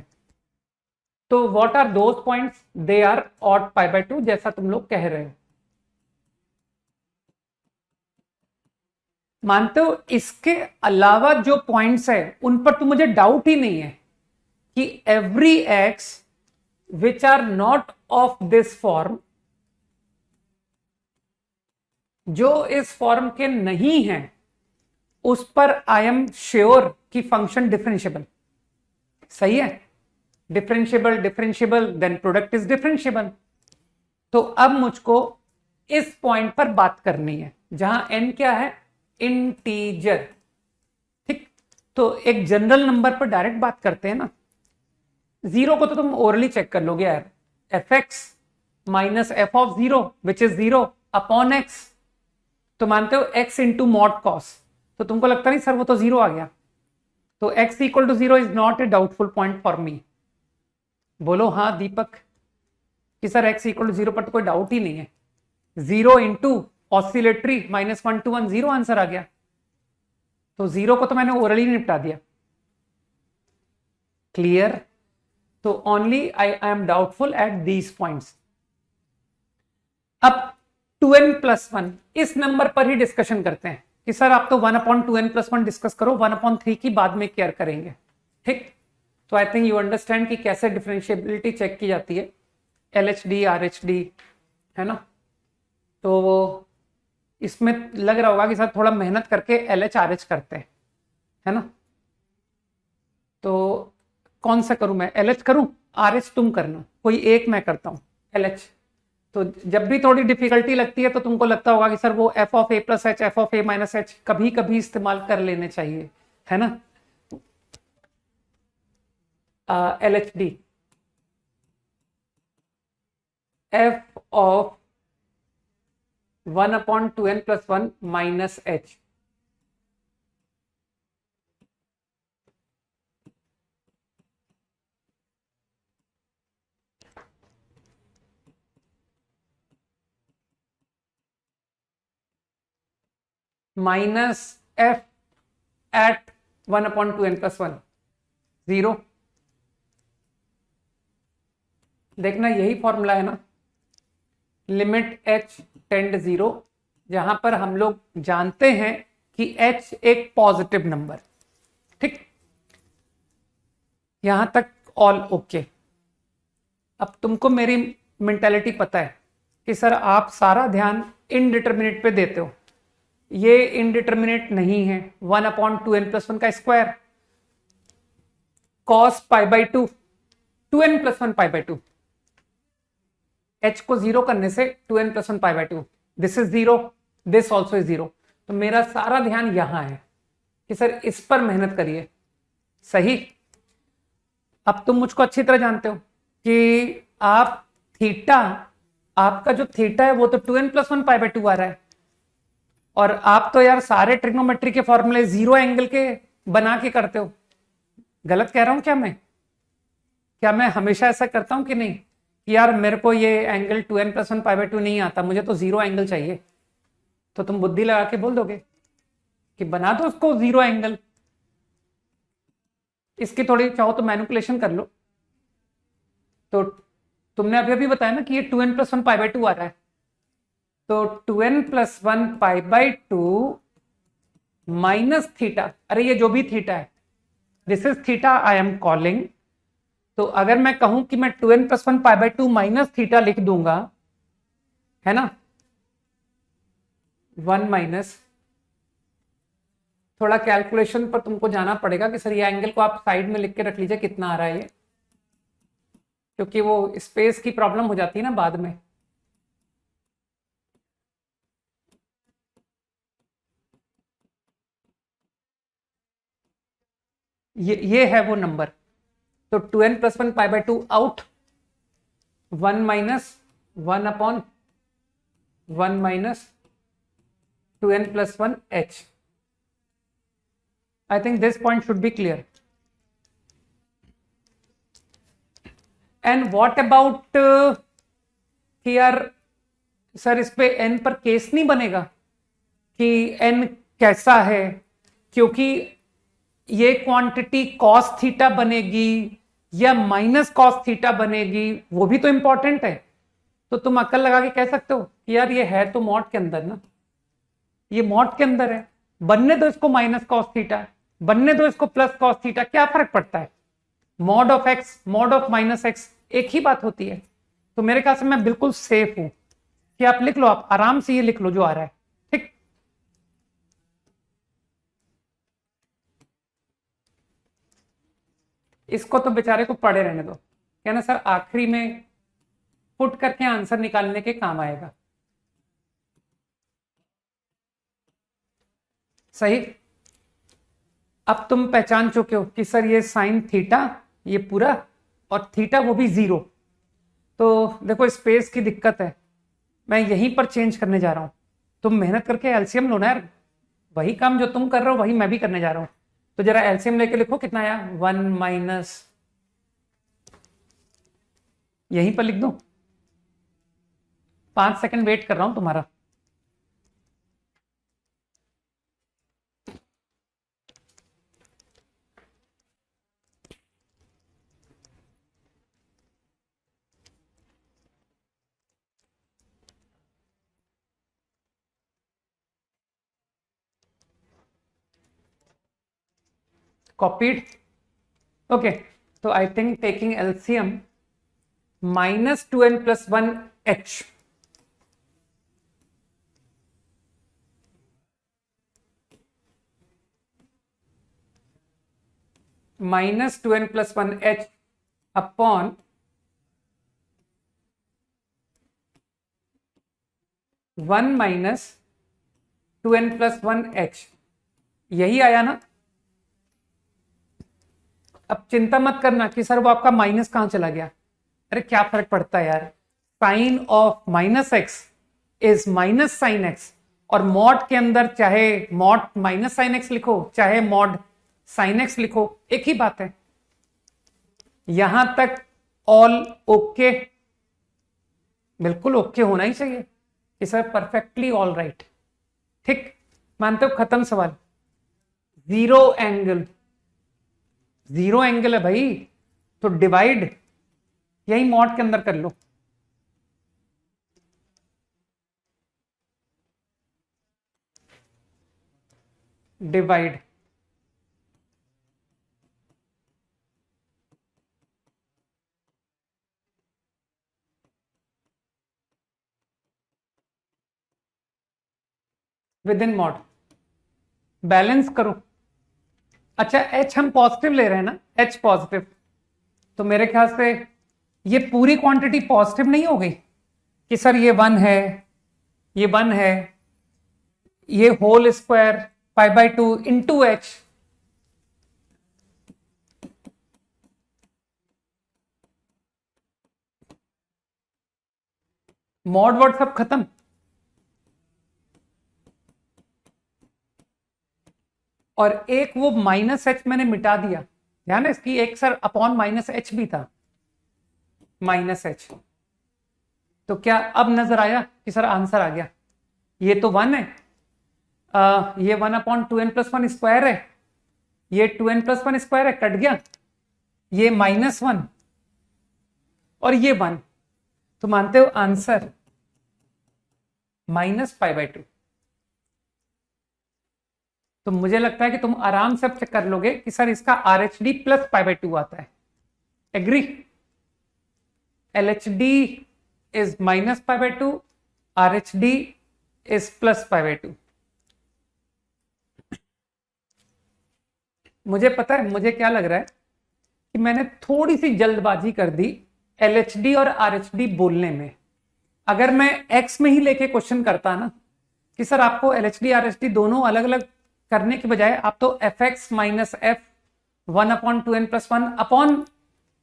तो what are those points? They are odd pi by 2, जैसा तुम लोग कह रहे हो। मानते हो? इसके अलावा जो पॉइंट्स है उन पर तो मुझे डाउट ही नहीं है कि every x which are not of this form, जो इस फॉर्म के नहीं है, उस पर आई एम श्योर कि फंक्शन डिफरेंशिएबल। सही है? Differentiable differentiable then product is differentiable. तो अब मुझको इस पॉइंट पर बात करनी है जहां n क्या है? इंटीजर। ठीक, तो एक जनरल नंबर पर डायरेक्ट बात करते हैं ना। जीरो को तो तुम ओरली चेक कर लोगे यार, F x minus f of zero which is zero upon x. तो मानते हो x इंटू मॉड कॉस, तो तुमको लगता नहीं सर वो तो जीरो आ गया? तो x equal to zero is not a doubtful point for me. बोलो हाँ दीपक कि sir x equal to zero पर तो कोई डाउट ही नहीं है। Zero into oscillatory -1 to 1 zero answer आ गया। तो जीरो को तो मैंने ओरली निपटा दिया। क्लियर? तो only I am doubtful at these points. अब 2n+1 इस नंबर पर ही डिस्कशन करते हैं कि सर आप तो 1/2n+1 डिस्कस करो, 1/3 की बाद में केयर करेंगे। ठीक, तो आई थिंक यू अंडरस्टैंड कि कैसे डिफरेंशिएबिलिटी चेक की जाती है, LHD RHD, है ना। तो इसमें लग रहा होगा कि सर थोड़ा मेहनत करके LH RH करते हैं, है ना। तो कौन सा करूं मैं? LH करूं, RH तुम करना, कोई एक मैं करता हूं LH। तो जब भी थोड़ी डिफिकल्टी लगती है तो तुमको लगता होगा कि सर वो f of a plus h, f of a minus h कभी कभी इस्तेमाल कर लेने चाहिए, है ना। LHD f of 1/2n+1 minus h। Minus f at 1/2n+1 zero. देखना यही फॉर्मूला है ना, लिमिट h टेंड जीरो, जहां पर हम लोग जानते हैं कि h एक पॉजिटिव नंबर। ठीक, यहां तक ऑल ओके। अब तुमको मेरी मेंटालिटी पता है कि सर आप सारा ध्यान इनडिटर्मिनेट पे देते हो। ये इनडिटर्मिनेट नहीं है, 1/2n+1 का स्क्वायर cos π/2 2n+1 π/2, h को जीरो करने से 2n+1 π/2, this is zero, this also is zero. तो मेरा सारा ध्यान यहां है कि सर इस पर मेहनत करिए। सही। अब तुम मुझको अच्छी तरह जानते हो कि आप थीटा, आपका जो थीटा है वो तो 2n+1 π/2 आ रहा है, और आप तो यार सारे ट्रिग्नोमेट्री के फॉर्मूले जीरो एंगल के बना के करते हो। गलत कह रहा हूं क्या मैं? क्या मैं हमेशा ऐसा करता हूं कि नहीं कि यार मेरे को ये एंगल 2n+1 π/2 नहीं आता, मुझे तो जीरो एंगल चाहिए? तो तुम बुद्धि लगा के बोल दोगे कि बना दो उसको जीरो एंगल। इसकी थोड़ी चाहो तो मैनिपुलेशन कर लो। तो तुमने अभी अभी बताया ना कि ये 2n+1 π/2 आ रहा है, तो 2n+1 π/2 माइनस थीटा, अरे ये जो भी थीटा है, this is theta I am calling. तो अगर मैं कहूं कि मैं 2n+1 π/2 माइनस थीटा लिख दूंगा, है ना, 1 माइनस, थोड़ा कैलकुलेशन पर तुमको जाना पड़ेगा कि सर ये एंगल को आप साइड में लिख के रख लीजिए कितना आ रहा है ये, क्योंकि वो स्पेस की प्रॉब्लम हो जाती है ना बाद में। ये है वो नंबर। तो 2n+1 π/2 out, 1 minus 1/1 minus 2n+1 h। I think this point should be clear. And what about कि यार सर इस पे n पर केस नहीं बनेगा कि n कैसा है, क्योंकि ये क्वांटिटी cos थीटा बनेगी या माइनस cos थीटा बनेगी, वो भी तो इंपॉर्टेंट है। तो तुम अक्ल लगा के कह सकते हो कि यार ये है तो मॉड के अंदर ना, ये मॉड के अंदर है, बनने दो इसको माइनस कॉस थीटा, बनने दो इसको प्लस कॉस थीटा, क्या फर्क पड़ता है? Mod of x mod of minus x एक ही बात होती है। तो मेरे ख्याल से मैं बिल्कुल सेफ हूं कि आप लिख लो, आप आराम से ये लिख लो जो आ रहा है। ठीक, इसको तो बेचारे को पढ़े रहने दो, कहना सर आखिरी में पुट करके आंसर निकालने के काम आएगा। सही। अब तुम पहचान चुके हो कि सर ये साइन थीटा, ये पूरा, और थीटा वो भी 0। तो देखो स्पेस की दिक्कत है, मैं यहीं पर चेंज करने जा रहा हूं। तुम मेहनत करके एलसीएम लो ना यार, वही काम जो तुम कर रहे हो वही मैं भी करने जा रहा हूं। तो जरा एलसीएम लेके लिखो, कितना आया? 1 माइनस, यहीं पर लिख दो। 5 सेकंड वेट कर रहा हूं तुम्हारा। कॉपीड। ओके, तो I think taking LCM -2n + 1h, -2n + 1h upon 1 - 2n + 1h, यही आया ना? अब चिंता मत करना कि सर वो आपका माइनस कहां चला गया। अरे क्या फर्क पड़ता है यार, sine of -x is minus sine x, और मॉड के अंदर चाहे मॉड माइनस साइन x लिखो चाहे मॉड साइन x लिखो, एक ही बात है। यहां तक ऑल ओके, बिल्कुल ओके होना ही चाहिए कि सर परफेक्टली ऑल राइट। ठीक, मानते हो? खत्म सवाल। जीरो एंगल, जीरो एंगल है भाई, तो डिवाइड यही मॉड के अंदर कर लो। Divide, with in mod, balance करो। अच्छा एच हम पॉजिटिव ले रहे हैं ना, एच पॉजिटिव, तो मेरे ख्याल से ये पूरी क्वांटिटी पॉजिटिव नहीं हो गई कि सर ये 1 है, ये 1 है, ये whole square π/2 into h. Mod word सब खत्म। और एक वो -h मैंने मिटा दिया, ध्यान है इसकी, एक सर अपॉन -h भी था, -h। तो क्या अब नजर आया कि सर आंसर आ गया? ये तो 1 है, ये 1/2n + 1 स्क्वायर है, ये 2n + 1 स्क्वायर है, कट गया, ये -1 और ये 1। तो मानते हो आंसर -π/2। तो मुझे लगता है कि तुम आराम से अब चेक कर लोगे कि सर इसका RHD + π/2 आता है। Agree? LHD is -π/2, RHD is +π/2। मुझे पता है मुझे क्या लग रहा है कि मैंने थोड़ी सी जल्दबाजी कर दी LHD और RHD बोलने में। अगर मैं X में ही लेके क्वेश्चन करता ना कि सर आपको LHD RHD दोनों अलग अलग करने के बजाय आप तो fx - f 1/2n + 1 upon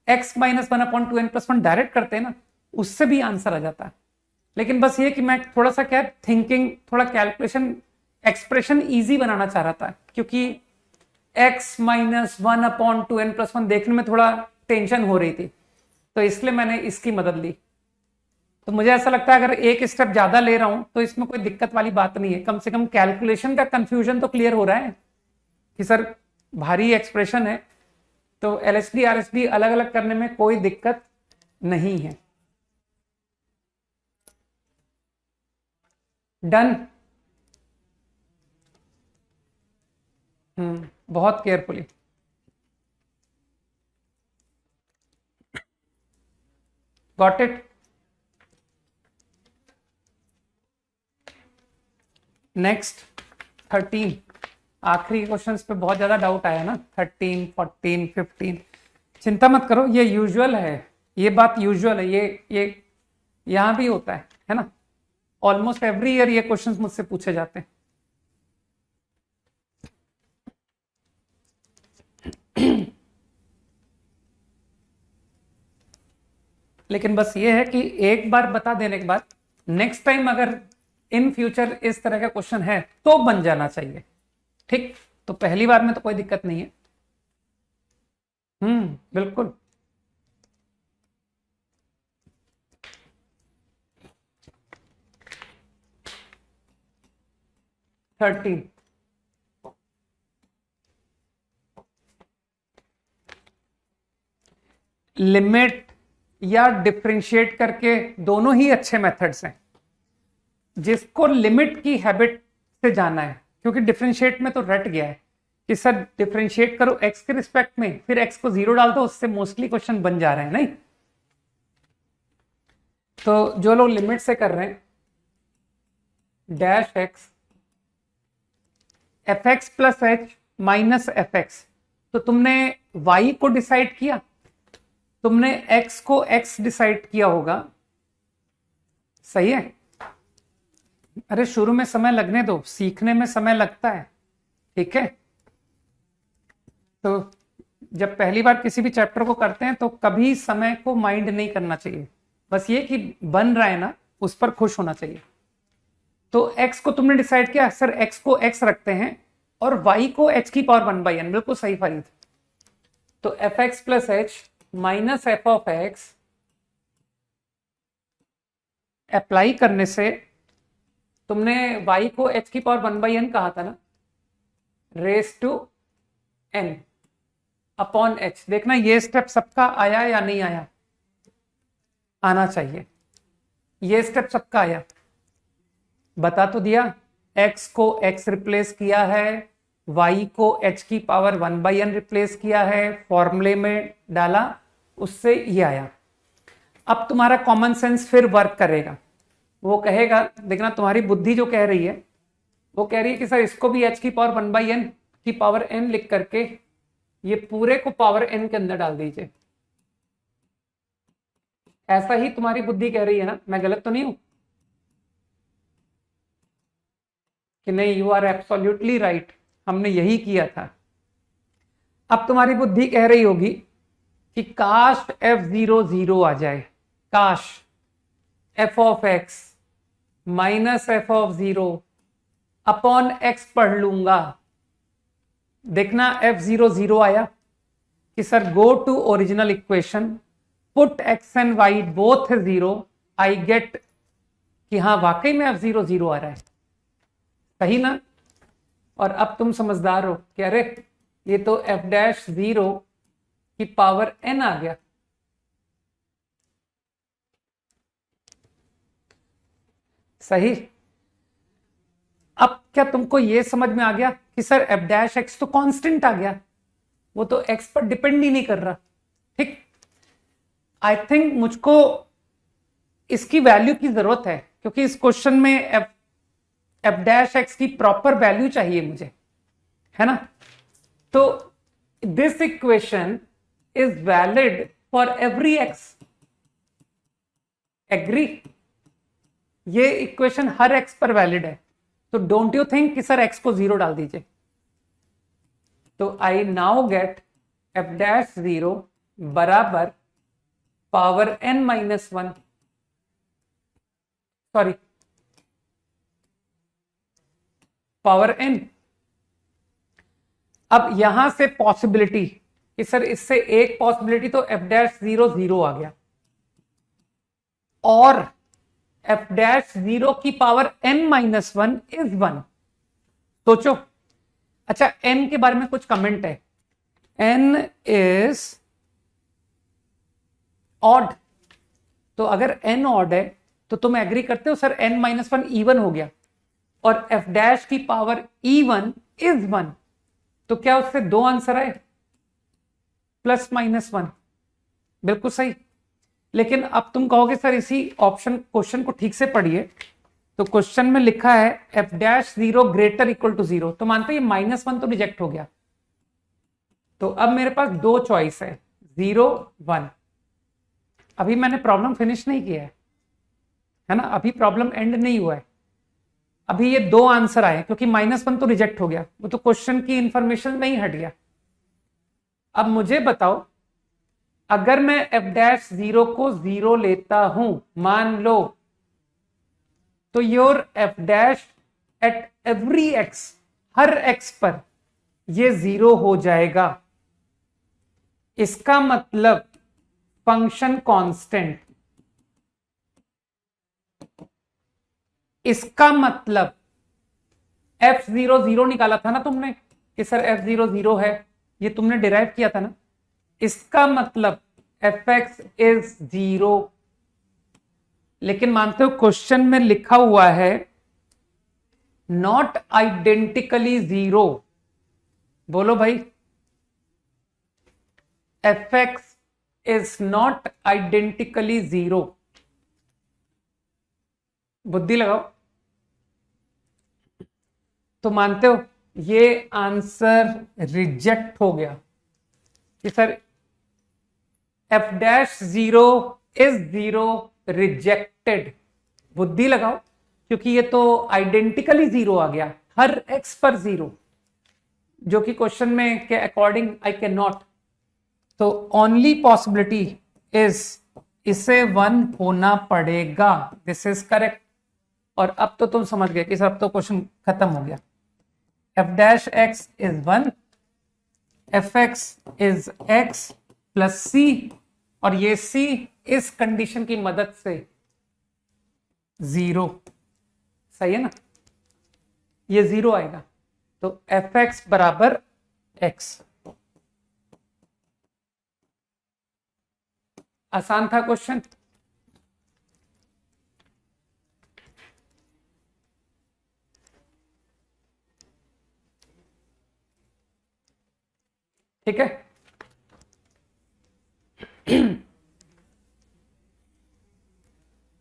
x - 1/2n + 1 direct करते हैं ना, उससे भी आंसर आ जाता है। लेकिन बस ये कि मैं थोड़ा सा क्या थिंकिंग, थोड़ा कैलकुलेशन, एक्सप्रेशन इजी बनाना चाह रहा था, क्योंकि x - 1/2n + 1 देखने में थोड़ा टेंशन हो रही थी, तो इसलिए मैंने इसकी मदद ली। तो मुझे ऐसा लगता है अगर एक स्टेप ज्यादा ले रहा हूं तो इसमें कोई दिक्कत वाली बात नहीं है, कम से कम कैलकुलेशन का कंफ्यूजन तो क्लियर हो रहा है कि सर भारी एक्सप्रेशन है, तो LHD RHD अलग अलग करने में कोई दिक्कत नहीं है। डन। बहुत केयरफुली। Got it? नेक्स्ट 13, आखिरी क्वेश्चंस पे बहुत ज्यादा डाउट आया ना, 13, 14, 15। चिंता मत करो, ये यूजुअल है, ये बात यूजुअल है, ये यहां भी होता है ना। ऑलमोस्ट एवरी ईयर ये क्वेश्चंस मुझसे पूछे जाते हैं। लेकिन बस ये है कि एक बार बता देने के बाद नेक्स्ट टाइम अगर इन फ्यूचर इस तरह का क्वेश्चन है तो बन जाना चाहिए, ठीक? तो पहली बार में तो कोई दिक्कत नहीं है। बिल्कुल। थर्टीन, लिमिट या डिफरेंशिएट करके दोनों ही अच्छे मेथड्स हैं। जिसको लिमिट की हैबिट से जाना है, क्योंकि डिफरेंशिएट में तो रट गया है कि सर डिफरेंशिएट करो एक्स के रिस्पेक्ट में, फिर एक्स को 0 डाल दो, उससे मोस्टली क्वेश्चन बन जा रहे हैं, नहीं? तो जो लोग लिमिट से कर रहे हैं, dash x F x plus h minus f x, तो तुमने y को डिसाइड किया, तुमने x को x डिसाइड किया होगा, सही है? अरे शुरू में समय लगने दो, सीखने में समय लगता है, ठीक है? तो जब पहली बार किसी भी चैप्टर को करते हैं तो कभी समय को माइंड नहीं करना चाहिए, बस ये कि बन रहा है ना, उस पर खुश होना चाहिए। तो x को तुमने डिसाइड किया, सर x को x रखते हैं और y को h की पावर 1/n, बिल्कुल सही फारिद। तो F x plus h minus f of x apply करने से तुमने y को h की पावर 1/n कहा था ना, raise to n upon h। देखना ये स्टेप सबका आया या नहीं आया? आना चाहिए। ये स्टेप सबका आया, बता तो दिया। x को x रिप्लेस किया है, y को h की पावर 1/n रिप्लेस किया है, फॉर्मूले में डाला, उससे ये आया। अब तुम्हारा कॉमन सेंस फिर वर्क करेगा, वो कहेगा, देखना तुम्हारी बुद्धि जो कह रही है, वो कह रही है कि सर इसको भी h की पावर 1/n की पावर n लिख करके ये पूरे को पावर n के अंदर डाल दीजिए। ऐसा ही तुम्हारी बुद्धि कह रही है ना? मैं गलत तो नहीं हूं कि नहीं? यू आर एब्सोल्युटली राइट, हमने यही किया था। अब तुम्हारी बुद्धि कह रही होगी कि काश f0 0 आ जाए, काश f of x minus f of 0 upon x पढ़ लूंगा। देखना f0 0 आया कि sir go to original equation, put x and y both 0, I get कि हाँ वाकई में f0 0 आ रहा है, सही ना? और अब तुम समझदार हो कि अरे ये तो f'0 की पावर n आ गया। सही। अब क्या तुमको ये समझ में आ गया कि सर f' तो कांस्टेंट आ गया, वो तो x पर डिपेंड ही नहीं कर रहा, ठीक? आई थिंक मुझको इसकी वैल्यू की जरूरत है, क्योंकि इस क्वेश्चन में f' की प्रॉपर वैल्यू चाहिए मुझे, है ना? तो this equation is valid for every x, agree? ये इक्वेशन हर x पर वैलिड है, तो डोंट यू थिंक कि सर x को 0 डाल दीजिए। तो आई नाउ गेट f'0 बराबर power n-1, sorry power n। अब यहां से पॉसिबिलिटी कि सर इससे एक पॉसिबिलिटी तो f'0 0 आ गया, और f'0 की पावर n-1 इज 1। सोचो। अच्छा n के बारे में कुछ कमेंट है, n इज ऑड, तो अगर n ऑड है तो तुम एग्री करते हो सर n-1 इवन हो गया, और f' की पावर e1 इज 1, तो क्या उससे दो आंसर आए, +-1, बिल्कुल सही। लेकिन अब तुम कहोगे सर इसी ऑप्शन क्वेश्चन को ठीक से पढ़िए, तो क्वेश्चन में लिखा है f'0 ग्रेटर इक्वल टू 0, तो मानते हैं -1 तो रिजेक्ट हो गया। तो अब मेरे पास दो चॉइस है, 0 1। अभी मैंने प्रॉब्लम फिनिश नहीं किया है ना, अभी प्रॉब्लम एंड नहीं हुआ है। अभी ये दो आंसर आए क्योंकि -1 तो रिजेक्ट हो गया, वो तो क्वेश्चन की इंफॉर्मेशन में ही हट गया। अब मुझे बताओ, अगर मैं f'0 को 0 लेता हूं, मान लो, तो your f' at every x, her x पर ये 0 हो जाएगा। इसका मतलब फंक्शन कांस्टेंट, इसका मतलब f'0 0 निकाला था ना तुमने कि सर f'0 0 है, ये तुमने डिराइव किया था ना, इसका मतलब fx इज 0। लेकिन मानते हो क्वेश्चन में लिखा हुआ है नॉट आइडेंटिकली 0। बोलो भाई, fx इज नॉट आइडेंटिकली 0। बुद्धि लगाओ। तो मानते हो ये आंसर रिजेक्ट हो गया कि सर f'0 इज 0, रिजेक्टेड। बुद्धि लगाओ, क्योंकि ये तो आइडेंटिकली 0 आ गया, हर x पर 0, जो कि क्वेश्चन में के अकॉर्डिंग आई कैन नॉट। तो ओनली पॉसिबिलिटी इज इसे 1 होना पड़ेगा। This is correct. और अब तो तुम समझ गए कि सर अब तो क्वेश्चन खत्म हो गया। f' is 1, fx is x plus c, और ये c इस कंडीशन की मदद से 0। सही है ना, ये 0 आएगा। तो fx बराबर x। आसान था क्वेश्चन। ठीक है।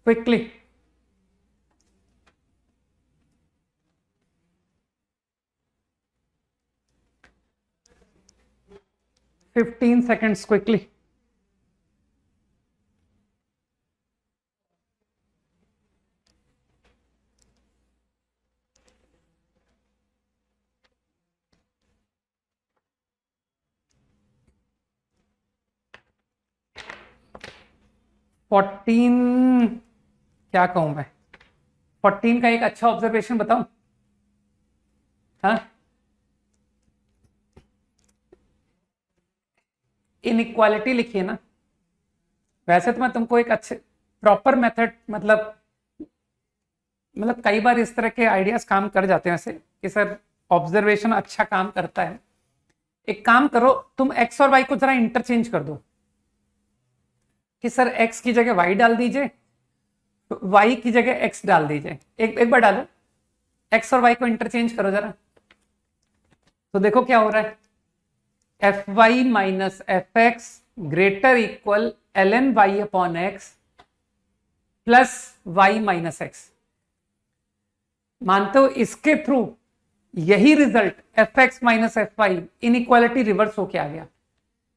Quickly, fifteen seconds quickly. Fourteen, क्या कहूं मैं, 14 का एक अच्छा ऑब्जर्वेशन बताऊं। हाँ, इनइक्वालिटी लिखिए ना। वैसे तो मैं तुमको एक अच्छे प्रॉपर मेथड, मतलब कई बार इस तरह के आइडियाज काम कर जाते हैं वैसे कि सर ऑब्जर्वेशन अच्छा काम करता है। एक काम करो, तुम x और y को जरा इंटरचेंज कर दो कि सर x की जगह y डाल दीजिए, y की जगह x डाल दीजिए। एक बार डालो, x और y को इंटरचेंज करो जरा, तो देखो क्या हो रहा है। fy minus fx greater equal ln y upon x plus y minus x। मानते हो इसके थ्रू यही result fx minus fy inequality reverse होके आ गया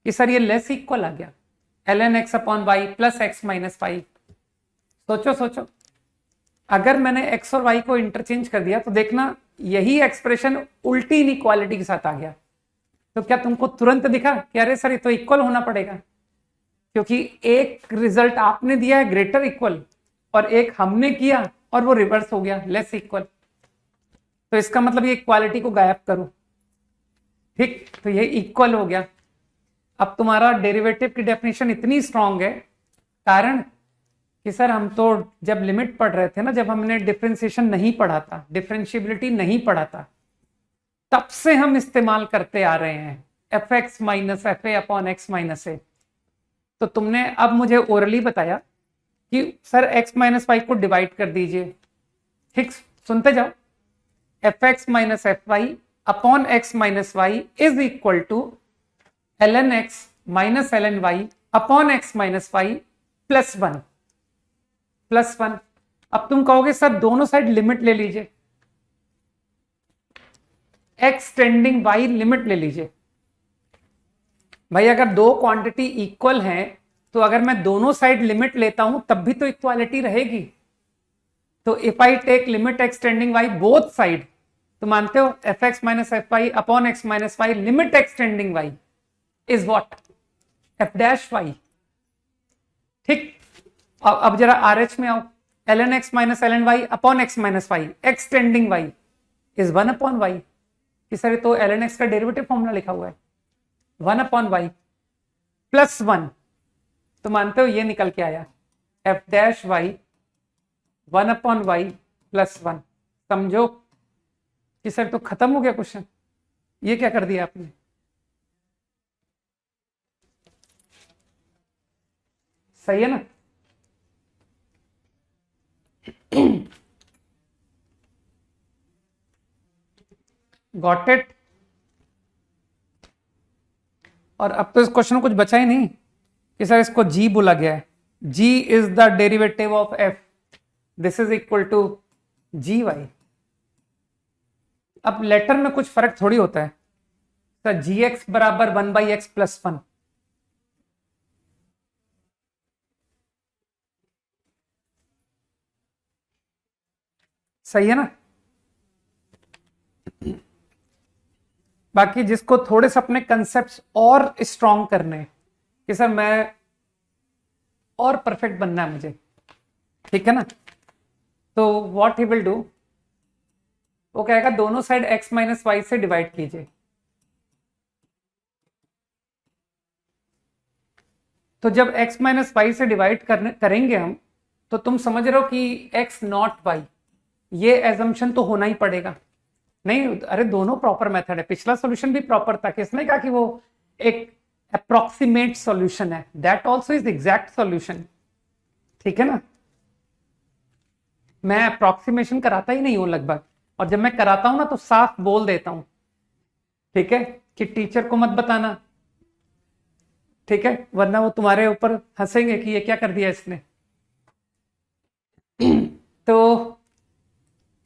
कि सर ये लेस इक्वल आ गया, ln x upon y plus x minus y। सोचो, अगर मैंने x और y को इंटरचेंज कर दिया तो देखना यही एक्सप्रेशन उल्टी इनइक्वालिटी के साथ आ गया। तो क्या तुमको तुरंत दिखा कि अरे सर ये तो इक्वल होना पड़ेगा, क्योंकि एक रिजल्ट आपने दिया है ग्रेटर इक्वल और एक हमने किया और वो रिवर्स हो गया लेस इक्वल। तो इसका मतलब ये इक्वालिटी को गायब करो। ठीक, तो ये इक्वल हो गया। अब तुम्हारा डेरिवेटिव की डेफिनेशन इतनी स्ट्रांग है, कारण कि सर हम तो जब लिमिट पढ़ रहे थे ना, जब हमने डिफरेंशिएशन नहीं पढ़ा था, डिफरेंशिएबिलिटी नहीं पढ़ा था, तब से हम इस्तेमाल करते आ रहे हैं fx minus f a upon x minus a. तो तुमने अब मुझे ओरली बताया कि सर x माइनस वाई को डिवाइड कर दीजिए। ठीक, सुनते जाओ, fx minus f y upon x minus y is equal to ln x minus ln y upon x minus y plus one. अब तुम कहोगे सर दोनों साइड लिमिट ले लीजिए, x टेंडिंग y लिमिट ले लीजिए। भाई अगर दो क्वांटिटी इक्वल हैं तो अगर मैं दोनों साइड लिमिट लेता हूं तब भी तो इक्वालिटी रहेगी। तो if I take limit x tending y both side, तो मानते हो f x minus f y upon x minus y limit x tending y is what, f dash y. ठीक, अब जरा आर एच में आओ, ln x minus ln y upon x minus y x tending y is one upon y. कि sir तो ln x का derivative formula लिखा हुआ है, one upon y plus one. तो मानते हो ये निकल के आया f dash y one upon y plus one. समझो कि सर तो खत्म हो गया क्वेश्चन, ये क्या कर दिया आपने। सही है ना। Got it. और अब तो इस क्वेश्चन में कुछ बचा ही नहीं कि सर इसको जी बोला गया है, g is the derivative of f, this is equal to g y. अब लेटर में कुछ फर्क थोड़ी होता है सर, जी एक्स बराबर one by x plus one. सही है ना। बाकी जिसको थोड़े से अपने कंसेप्ट और स्ट्रॉन्ग करने हैं कि सर मैं और परफेक्ट बनना है मुझे, ठीक है ना, तो व्हाट ही विल डू, वो कहेगा दोनों साइड x माइनस वाई से डिवाइड कीजिए। तो जब x माइनस वाई से डिवाइड करेंगे हम, तो तुम समझ रहे हो कि x नॉट वाई, ये एजम्पशन तो होना ही पड़ेगा। नहीं, अरे दोनों प्रॉपर मेथड है, पिछला सॉल्यूशन भी प्रॉपर था, किसने कहा कि वो एक अप्रोक्सीमेट सॉल्यूशन है, that also is exact solution. ठीक है ना, मैं अप्रोक्सीमेशन कराता ही नहीं हूं लगभग, और जब मैं कराता हूं ना तो साफ बोल देता हूं, ठीक है, कि टीचर को मत बताना, ठीक है, वरना वो तुम्हारे ऊपर हंसेंगे कि ये क्या कर दिया इसने। तो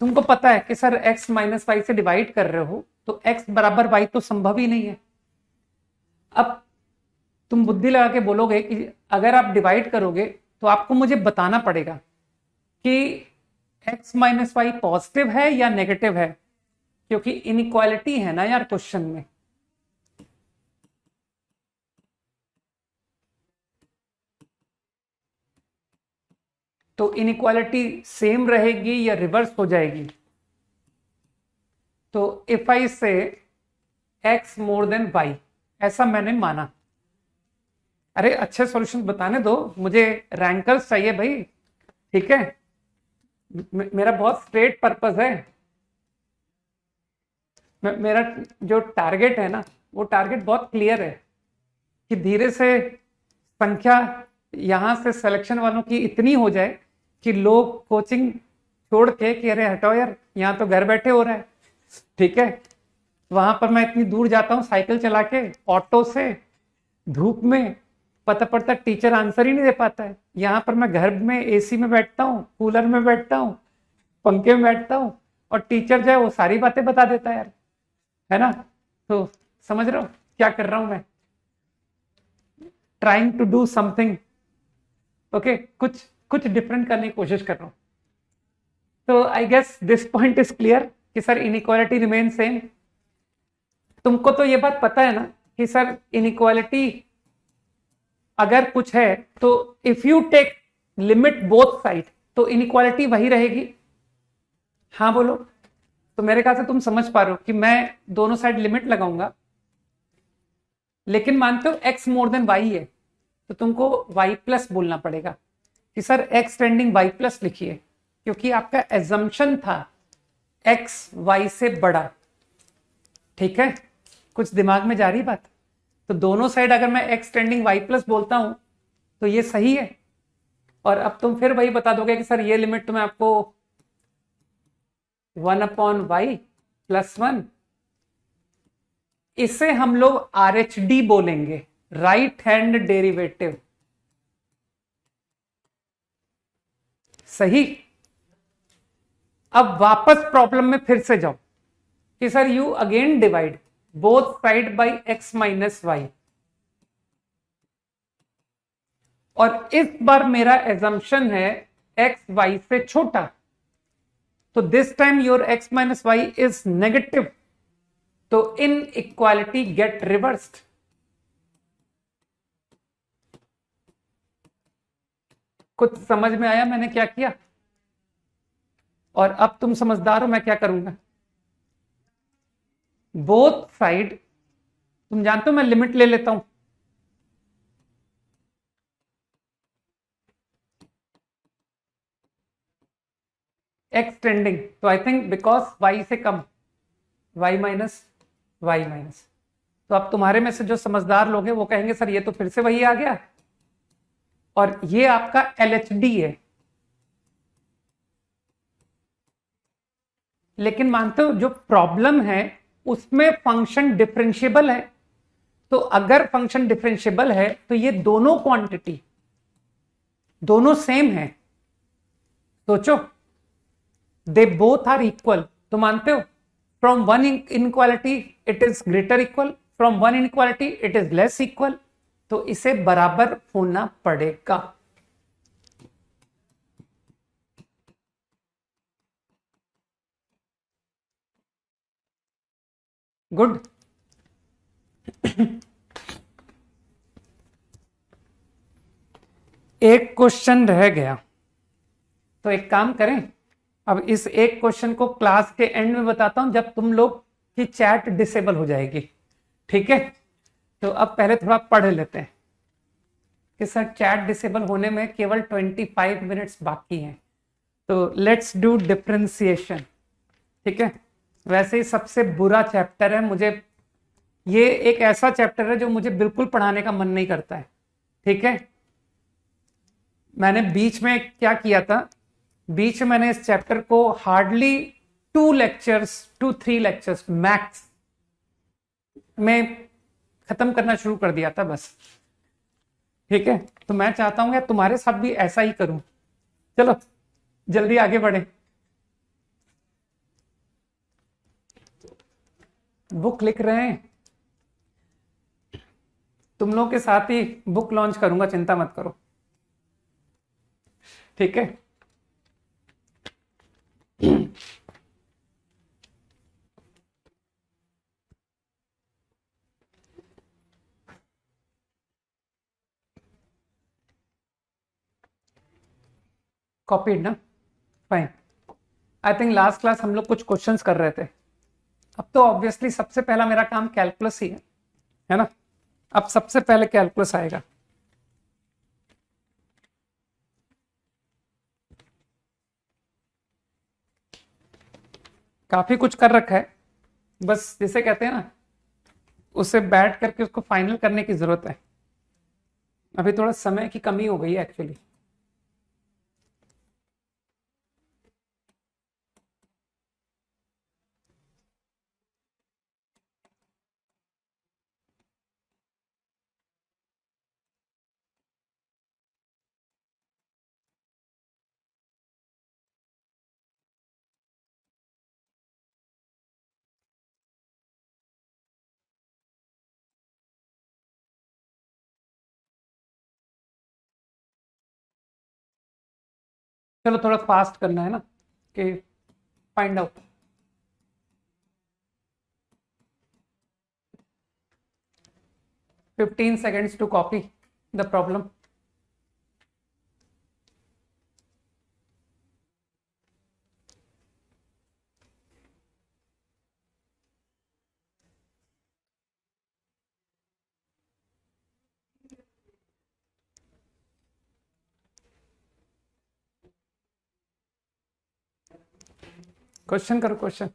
तुमको पता है कि सर x माइनस वाई से डिवाइड कर रहे हो तो x बराबर y तो संभव ही नहीं है। अब तुम बुद्धि लगा के बोलोगे कि अगर आप डिवाइड करोगे तो आपको मुझे बताना पड़ेगा कि x माइनस वाई पॉजिटिव है या नेगेटिव है, क्योंकि इनइक्वालिटी है ना यार क्वेश्चन में। तो इनइक्वालिटी सेम रहेगी या रिवर्स हो जाएगी। तो इफ आई से x मोर देन y, ऐसा मैंने माना। अरे अच्छे सॉल्यूशन बताने दो, मुझे रैंकर्स चाहिए भाई, ठीक है, मेरा बहुत स्ट्रेट पर्पस है। मेरा जो टारगेट है ना, वो टारगेट बहुत क्लियर है कि धीरे से संख्या यहां से सिलेक्शन वालों की इतनी हो जाए कि लोग कोचिंग छोड़ के कि अरे हटाओ यार, यहाँ तो घर बैठे हो रहा है, ठीक है, वहां पर मैं इतनी दूर जाता हूँ साइकिल चला के, ऑटो से, धूप में, पता पड़ता टीचर आंसर ही नहीं दे पाता है। यहाँ पर मैं घर में एसी में बैठता हूँ, कूलर में बैठता हूँ, पंखे में बैठता हूँ, और टीचर जो है वो सारी बातें बता देता है यार, है ना। तो समझ रहे हो क्या कर रहा हूं मैं, trying to do something, okay, कुछ डिफरेंट करने की कोशिश कर रहा हूं। तो I guess this point is clear कि सर इनइक्वालिटी रिमेन सेम। तुमको तो ये बात पता है ना कि सर इनइक्वालिटी अगर कुछ है तो if you take limit both side तो इनइक्वालिटी वही रहेगी। हाँ बोलो। तो मेरे ख्याल से तुम समझ पा रहे हो कि मैं दोनों साइड लिमिट लगाऊंगा, लेकिन मानते हो x मोर देन y है तो तुमको y प्लस बोलना पड़ेगा कि sir x tending y plus लिखिए, क्योंकि आपका एजम्पशन था x y से बड़ा। ठीक है, कुछ दिमाग में जा रही बात। तो दोनों साइड अगर मैं x टेंडिंग y प्लस बोलता हूं तो ये सही है। और अब तुम फिर वही बता दोगे कि सर ये लिमिट तो मैं आपको 1/y +1 इसे हम लोग RHD बोलेंगे, राइट हैंड डेरिवेटिव। सही। अब वापस प्रॉब्लम में फिर से जाओ कि sir you again divide both side by x minus y, और इस बार मेरा एजम्पशन है x y से छोटा, तो this time your x minus y is negative, तो इन इक्वालिटी गेट रिवर्स्ड। कुछ समझ में आया मैंने क्या किया? और अब तुम समझदार हो, मैं क्या करूंगा, बोथ साइड, तुम जानते हो मैं लिमिट ले लेता हूं, एक्स टेंडिंग, तो आई थिंक बिकॉज y से कम, y माइनस वाई माइनस, तो अब तुम्हारे में से जो समझदार लोग हैं वो कहेंगे सर ये तो फिर से वही आ गया, और ये आपका LHD है। लेकिन मानते हो जो प्रॉब्लम है उसमें फंक्शन डिफरेंशिएबल है, तो अगर फंक्शन डिफरेंशिएबल है तो ये दोनों क्वांटिटी दोनों सेम है। सोचो, दे बोथ आर इक्वल, तो मानते हो from one inequality it is greater equal, from one inequality it is less equal, तो इसे बराबर होना पड़ेगा। गुड। एक क्वेश्चन रह गया, तो एक काम करें, अब इस एक क्वेश्चन को क्लास के एंड में बताता हूं जब तुम लोग की चैट डिसेबल हो जाएगी, ठीक है? तो अब पहले थोड़ा पढ़ लेते हैं कि सर चैट डिसेबल होने में केवल 25 मिनट्स बाकी हैं, तो लेट्स डू डिफरेंशिएशन। ठीक है, वैसे ही सबसे बुरा चैप्टर है, मुझे ये एक ऐसा चैप्टर है जो मुझे बिल्कुल पढ़ाने का मन नहीं करता है। ठीक है, मैंने बीच में क्या किया था, बीच में मैंने इस चैप्टर को हार्डली 2-3 लेक्चर्स मैक्स में खत्म करना शुरू कर दिया था बस। ठीक है, तो मैं चाहता हूं कि तुम्हारे साथ भी ऐसा ही करूं। चलो जल्दी आगे बढ़े, बुक लिख रहे हैं, तुम लोग के साथ ही बुक लॉन्च करूंगा, चिंता मत करो। ठीक है, कॉपीड ना, fine. I think last class हम लोग कुछ क्वेश्चंस कर रहे थे, अब तो ऑब्वियसली सबसे पहला मेरा काम कैलकुलस ही है ना? अब सबसे पहले कैलकुलस आएगा। काफी कुछ कर रखा है, बस जिसे कहते हैं ना, उसे बैठ करके उसको फाइनल करने की जरूरत है। अभी थोड़ा समय की कमी हो गई है एक्चुअली। चलो थोड़ा फास्ट करना है ना कि find out. Fifteen seconds to copy the problem. Question करो, क्वेश्चन।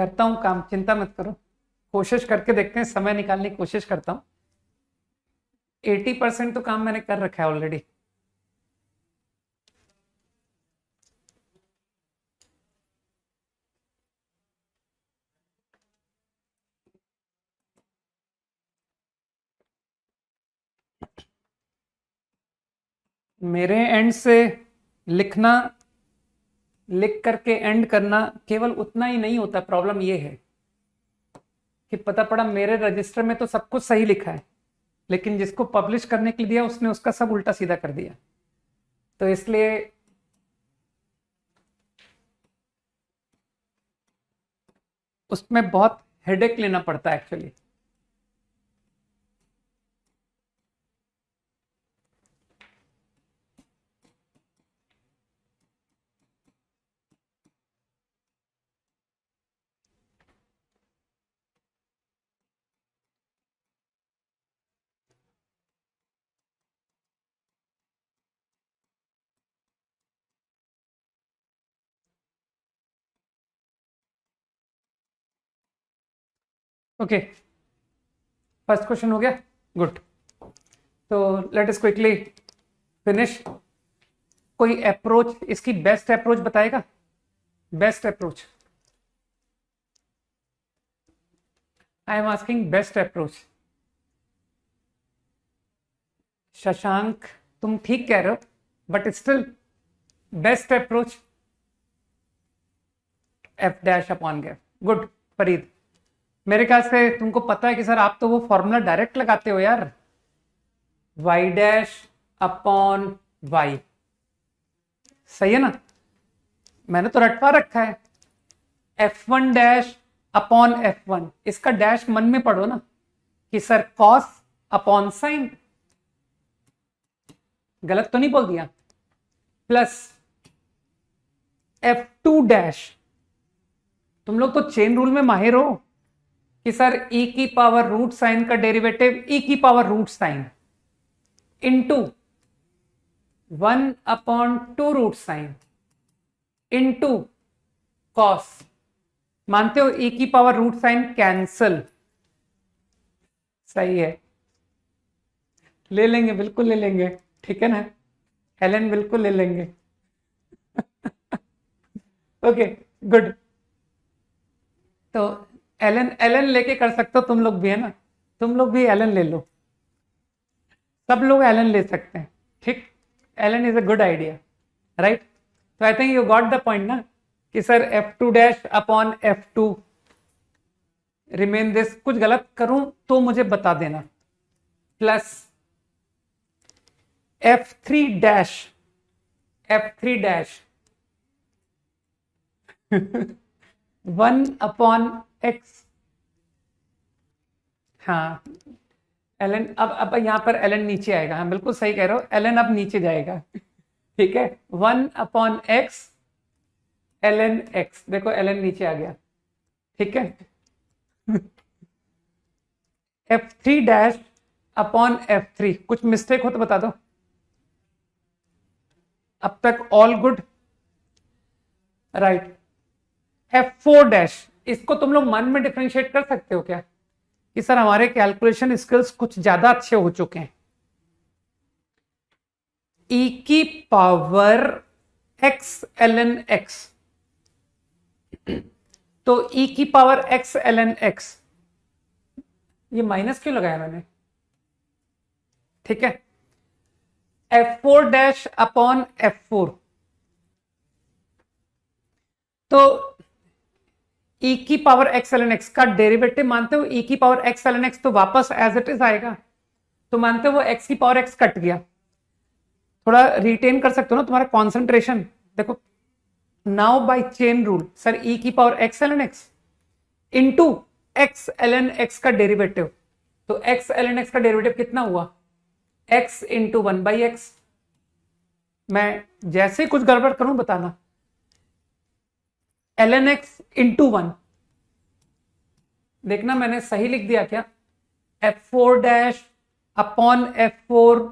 करता हूं काम, चिंता मत करो, कोशिश करके देखते हैं, समय निकालने की कोशिश करता हूं। 80% तो काम मैंने कर रखा है ऑलरेडी। मेरे एंड से लिखना, लिख करके एंड करना केवल उतना ही नहीं होता। प्रॉब्लम ये है कि पता पड़ा मेरे रजिस्टर में तो सब कुछ सही लिखा है, लेकिन जिसको पब्लिश करने के लिए दिया उसने उसका सब उल्टा सीधा कर दिया। तो इसलिए उसमें बहुत हेडेक लेना पड़ता है एक्चुअली। ओके, फर्स्ट क्वेश्चन हो गया, गुड। तो लेट अस क्विकली फिनिश। कोई अप्रोच, इसकी बेस्ट अप्रोच बताएगा? Best approach, I am asking best approach. Shashank, तुम ठीक कह रहे हो, but still best approach F dash upon gap. Good Farid, मेरे ख्याल से तुमको पता है कि सर आप तो वो फॉर्मूला डायरेक्ट लगाते हो यार, वाई डैश अपॉन वाई, सही है ना? मैंने तो रटवा रखा है, F1 डैश अपॉन F1। इसका डैश मन में पढ़ो ना कि सर कॉस अपॉन साइन, गलत तो नहीं बोल दिया? प्लस F2 डैश, तुम लोग तो चेन रूल में माहिर हो कि सर e की पावर रूट साइन का डेरिवेटिव e की power root sine into 1/2 root sine into cos. मानते हो e की पावर रूट साइन कैंसल? सही है, ले लेंगे, बिल्कुल ले लेंगे, ठीक है ना हेलेन, बिल्कुल ले लेंगे। Okay good. तो एलन, एलन लेके कर सकते हो तुम लोग भी, है ना? तुम लोग भी एलन ले लो, सब लोग एलन ले सकते हैं, ठीक? Ln is a good idea, right? तो I think you got the point ना कि sir F2 dash upon F2 remain this. कुछ गलत करूं तो मुझे बता देना। Plus F3 dash, F3 dash 1/x। हाँ एलन, अब यहां पर एलन नीचे आएगा। हाँ बिल्कुल सही कह रहे हो, एलन अब नीचे जाएगा, ठीक है? 1/x एलन एक्स, देखो एलन नीचे आ गया, ठीक है? F3 डैश अपॉन F3, कुछ मिस्टेक हो तो बता दो। अब तक all good, right? F4 dash, इसको तुम लोग मन में डिफरेंशिएट कर सकते हो क्या कि सर हमारे कैलकुलेशन स्किल्स कुछ ज्यादा अच्छे हो चुके हैं। e की पावर x ln x, तो e की पावर x ln x, ये माइनस क्यों लगाया मैंने, ठीक है? F4 डैश अपॉन F4, तो e की पावर x ln x का डेरिवेटिव मानते हो, e की पावर x ln x तो वापस एज इट इज आएगा, तो मानते हो वो x की पावर x कट गया। थोड़ा रिटेन कर सकते हो ना तुम्हारा कॉन्सेंट्रेशन। देखो now by chain rule, sir e की power x ln x into x ln x का डेरिवेटिव, तो x ln x का डेरिवेटिव कितना हुआ? x into 1/x। मैं जैसे कुछ गड़बड़ करूं बताना। ln x इंटू 1, देखना मैंने सही लिख दिया क्या? F4 dash upon F4,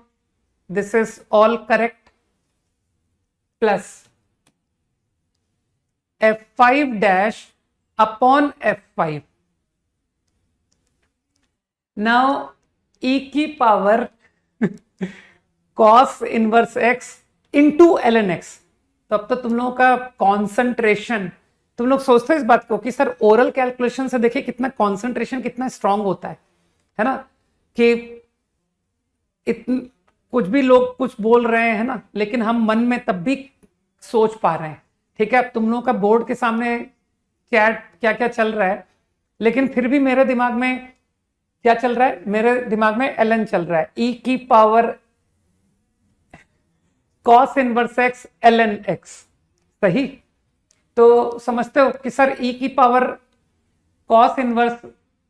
this is all correct, plus F5 dash upon F5. Now e की power cos inverse x into ln x. तो अब तो तुम लोगों का कॉन्सेंट्रेशन, तुम लोग सोचते हो इस बात को कि सर ओरल कैलकुलेशन से देखिए कितना कॉन्सेंट्रेशन कितना स्ट्रांग होता है ना, कि कुछ भी लोग कुछ बोल रहे हैं ना, लेकिन हम मन में तब भी सोच पा रहे हैं. ठीक है, अब तुम लोगों का बोर्ड के सामने क्या क्या क्या चल रहा है, लेकिन फिर भी मेरे दिमाग में क्या चल रहा है, मेरे दिमाग में ln चल रहा है, e की power cos inverse x ln x. सही. तो समझते हो कि सर e की power cos inverse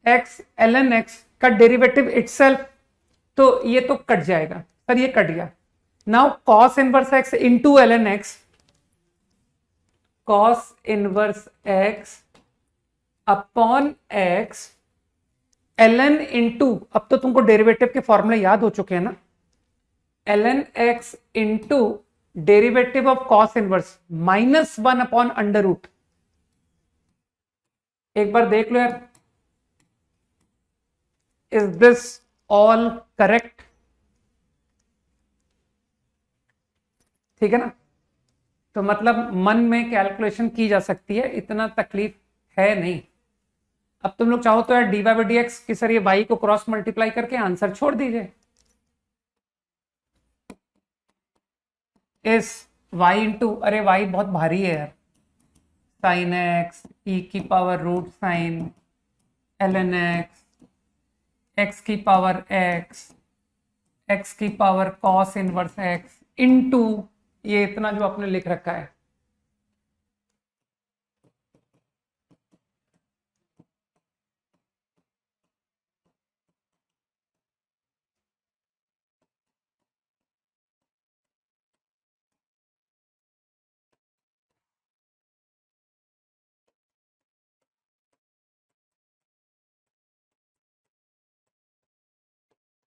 x ln x का डेरिवेटिव इटसेल्फ, तो ये तो कट जाएगा सर, ये कट गया. Now cos inverse x into ln x, cos inverse x upon x ln into, अब तो तुमको डेरिवेटिव के फॉर्मूले याद हो चुके हैं ना, ln x into derivative of cos inverse -1 upon under root. एक बार देख लो यार, इज दिस ऑल करेक्ट? ठीक है ना. तो मतलब मन में कैलकुलेशन की जा सकती है, इतना तकलीफ है नहीं. अब तुम लोग चाहो तो यार dy बाई dx कि सर ये y को क्रॉस मल्टीप्लाई करके आंसर छोड़ दीजिए. इस y इंटू, अरे y बहुत भारी है यार, साइन x e की power root sine ln x, x की पावर x की power cos inverse x into ये इतना जो आपने लिख रखा है.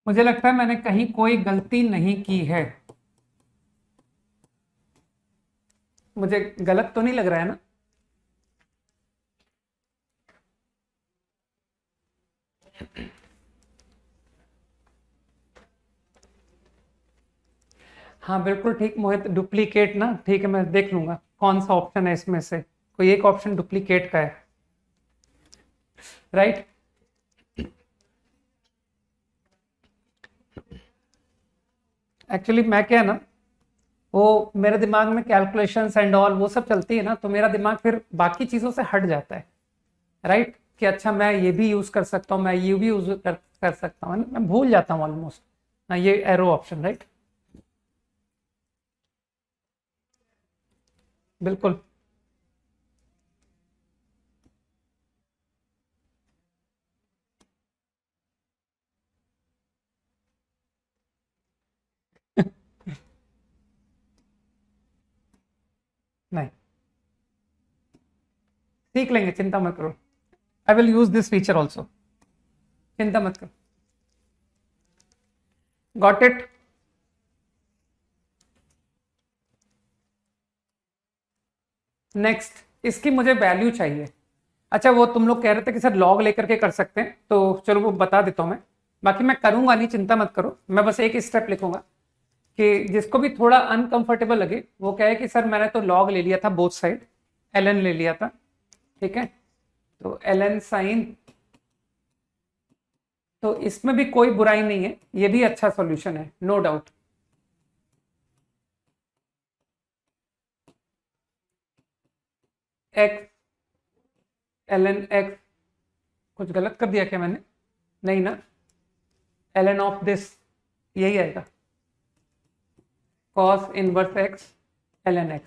मुझे लगता है मैंने कहीं कोई गलती नहीं की है. मुझे गलत तो नहीं लग रहा है ना? हाँ बिल्कुल ठीक मोहित, डुप्लीकेट ना, ठीक है मैं देख लूंगा कौन सा ऑप्शन है इसमें से, कोई एक ऑप्शन डुप्लीकेट का है. राइट. एक्चुअली मैं क्या है ना, वो मेरे दिमाग में कैलकुलेशंस एंड ऑल वो सब चलती है ना, तो मेरा दिमाग फिर बाकी चीज़ों से हट जाता है. राइट, कि अच्छा मैं ये भी यूज़ कर सकता हूँ, मैं ये भी यूज़ कर सकता हूँ, मैं भूल जाता हूँ ऑलमोस्ट. हाँ ये एरो ऑप्शन, राइट. बिल्कुल. नहीं, सीख लेंगे, चिंता मत करो. I will use this feature also, चिंता मत करो. Got it. नेक्स्ट, इसकी मुझे वैल्यू चाहिए. अच्छा वो तुम लोग कह रहे थे कि सर लॉग लेकर के कर सकते हैं, तो चलो वो बता देता हूं मैं. बाकी मैं करूंगा नहीं, चिंता मत करो, मैं बस एक स्टेप लिखूंगा कि जिसको भी थोड़ा अनकंफर्टेबल लगे वो कहे कि सर मैंने तो लॉग ले लिया था बोथ साइड, ln ले लिया था. ठीक है, तो ln साइन, तो इसमें भी कोई बुराई नहीं है, ये भी अच्छा सॉल्यूशन है, no doubt. X ln x, कुछ गलत कर दिया क्या मैंने? नहीं ना, ln ऑफ दिस यही आएगा, cos inverse x ln x.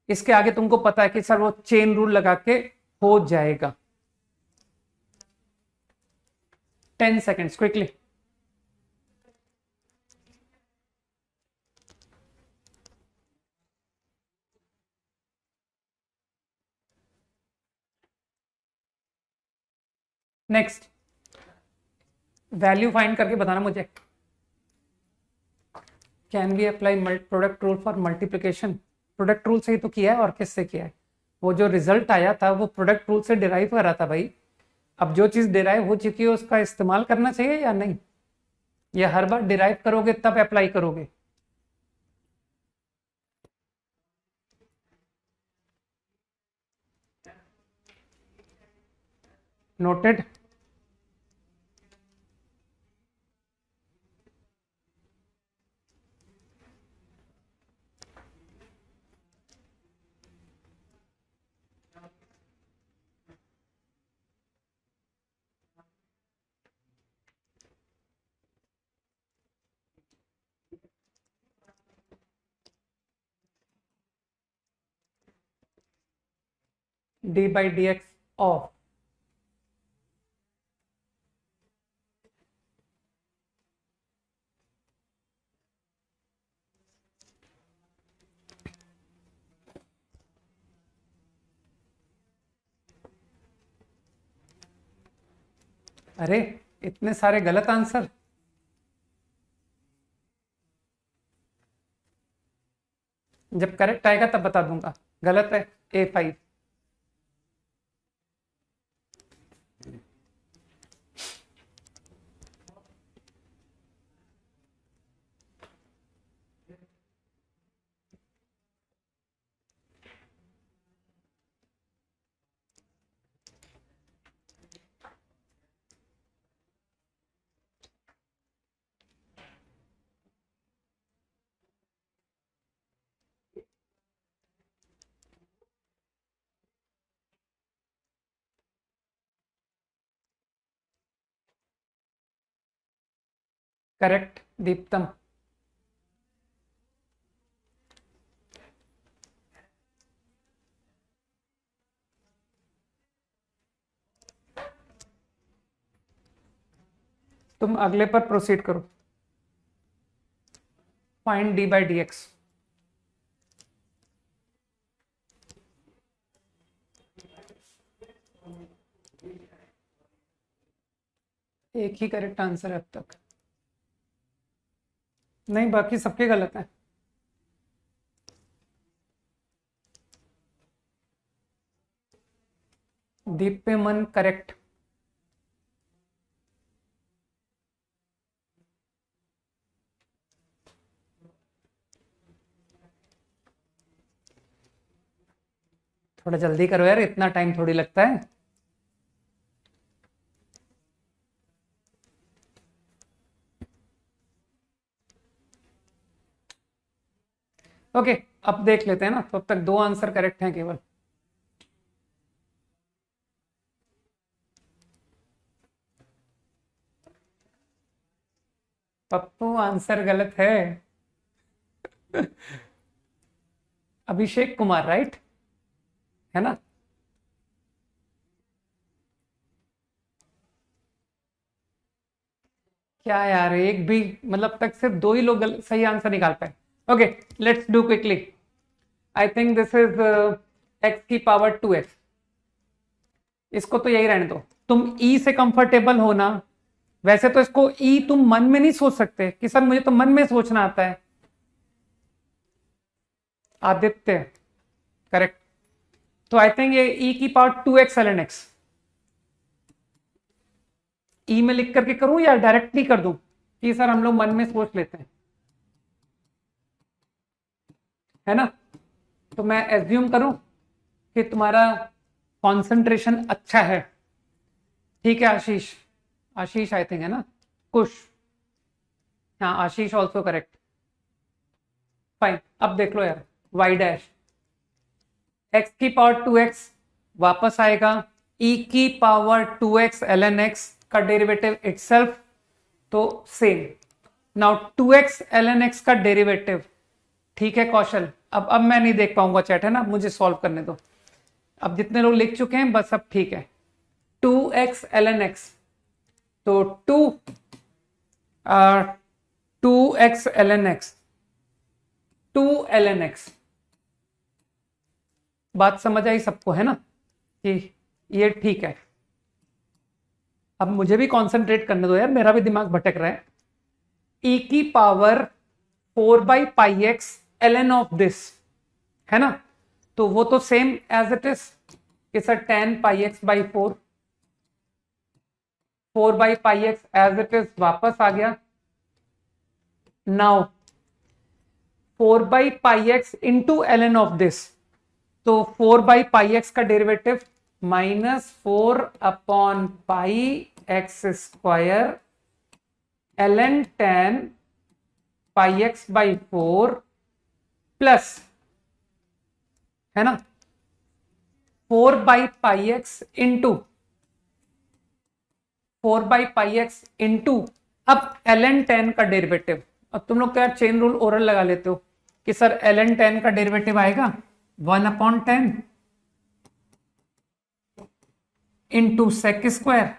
इसके आगे तुमको पता है कि सर वो चेन रूल लगा के हो जाएगा. 10 seconds quickly. Next, value find करके बताना मुझे. Can we apply product rule for multiplication? Product rule से ही तो किया है, और किससे किया है? वो जो रिजल्ट आया था वो प्रोडक्ट रूल से डिराइव कर रहा था भाई। अब जो चीज डिराइव हो चुकी है उसका इस्तेमाल करना चाहिए या नहीं, या हर बार डिराइव करोगे तब अप्लाई करोगे? Noted. D by D x of अरे इतने सारे गलत आंसर। जब करेक्ट आएगा तब बता दूंगा। गलत है A5। करेक्ट दीप्तम। तुम अगले पर प्रोसीड करो। Find D by D x. एक ही करेक्ट आंसर है अब तक। नहीं, बाकी सबके गलत हैं। दीप पे मन करेक्ट। थोड़ा जल्दी करो यार, इतना टाइम थोड़ी लगता है। ओके, अब देख लेते हैं ना, तो अब तक 2 आंसर करेक्ट हैं केवल। पप्पू आंसर गलत है। अभिषेक कुमार राइट है ना? क्या यार, एक भी मतलब तक सिर्फ 2 ही लोग सही आंसर निकाल पाए। Okay, let's do quickly. I think this is x की पावर 2x। इसको तो यही रहने दो। तुम ई से कंफर्टेबल हो ना? वैसे तो इसको ई तुम मन में नहीं सोच सकते कि सर मुझे तो मन में सोचना आता है। आदित्य करेक्ट। तो आई थिंक ये ई की पावर 2x ln x। ई में लिख करके करूं या डायरेक्टली कर दूं कि सर हम लोग मन में सोच लेते हैं, है ना? तो मैं एज्यूम करूं कि तुम्हारा कंसंट्रेशन अच्छा है। ठीक है आशीष। आशीष आई थिंक है ना? कुश। हाँ, आशीष ऑल्सो करेक्ट। फाइन, अब देख लो यार। वाई डैश एक्स की पावर 2x वापस आएगा। ई की पावर 2x ln x का डेरिवेटिव इटसेल्फ, तो same. Now 2x ln x का डेरिवेटिव। ठीक है कौशल, अब मैं नहीं देख पाऊंगा चैट, है ना? मुझे सॉल्व करने दो। अब जितने लोग लिख चुके हैं बस अब ठीक है। 2x ln x, तो 2x ln x, 2 ln x। बात समझ आई सबको, है ना? कि ये ठीक है। अब मुझे भी कंसंट्रेट करने दो यार, मेरा भी दिमाग भटक रहा है। e की power 4/πx ln of this, है ना? तो वो तो सेम एज इट इज कि sir ten pi x by four, 4/πx as it is वापस आ गया. Now 4/πx into ln of this, तो 4/πx का derivative -4/πx² ln tan πx/4 plus, है ना, 4/πx इंटू 4/πx इंटू अब ln tan का डेरिवेटिव. अब तुम लोग तो यार चेन रूल ओरल लगा लेते हो कि सर ln tan का डेरिवेटिव आएगा 1/10 into sec square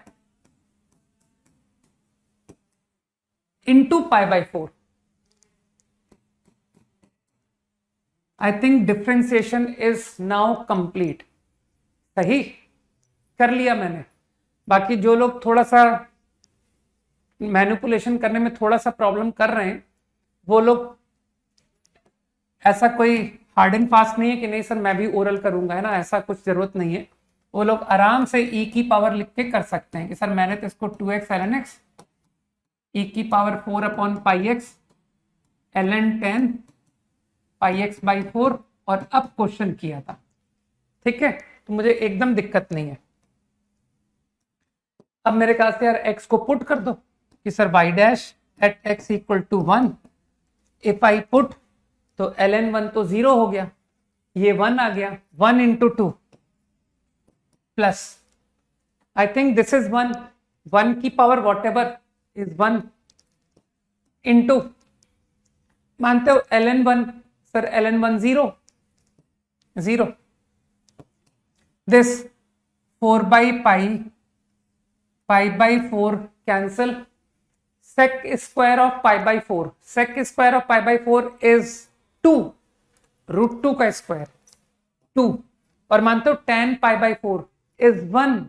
into π/4. I think differentiation is now complete. सही कर लिया मैंने. बाकी जो लोग थोड़ा सा मैनिपुलेशन करने में थोड़ा सा प्रॉब्लम कर रहे हैं, वो लोग, ऐसा कोई हार्ड एंड फास्ट नहीं है कि नहीं सर मैं भी ओरल करूंगा, है ना, ऐसा कुछ जरूरत नहीं है. वो लोग आराम से e की पावर लिख के कर सकते हैं कि सर मैंने तो इसको 2x ln x e की पावर 4/πx ln 10 πx/4 और अब क्वेश्चन किया था. ठीक है, तो मुझे एकदम दिक्कत नहीं है. अब मेरे ख्याल से यार x को पुट कर दो कि sir y dash at x equal to 1. If I put तो ln 1 तो 0 हो गया, ये 1 आ गया, 1 into 2 plus, I think this is 1, 1 की power whatever is 1 into, मानते हो ln 1, sir ln 1 0 0, this 4/π/4 cancel, sec square of π/4, sec square of π/4 is 2, √2 का स्क्वायर 2, और मानते हो tan π/4 is 1.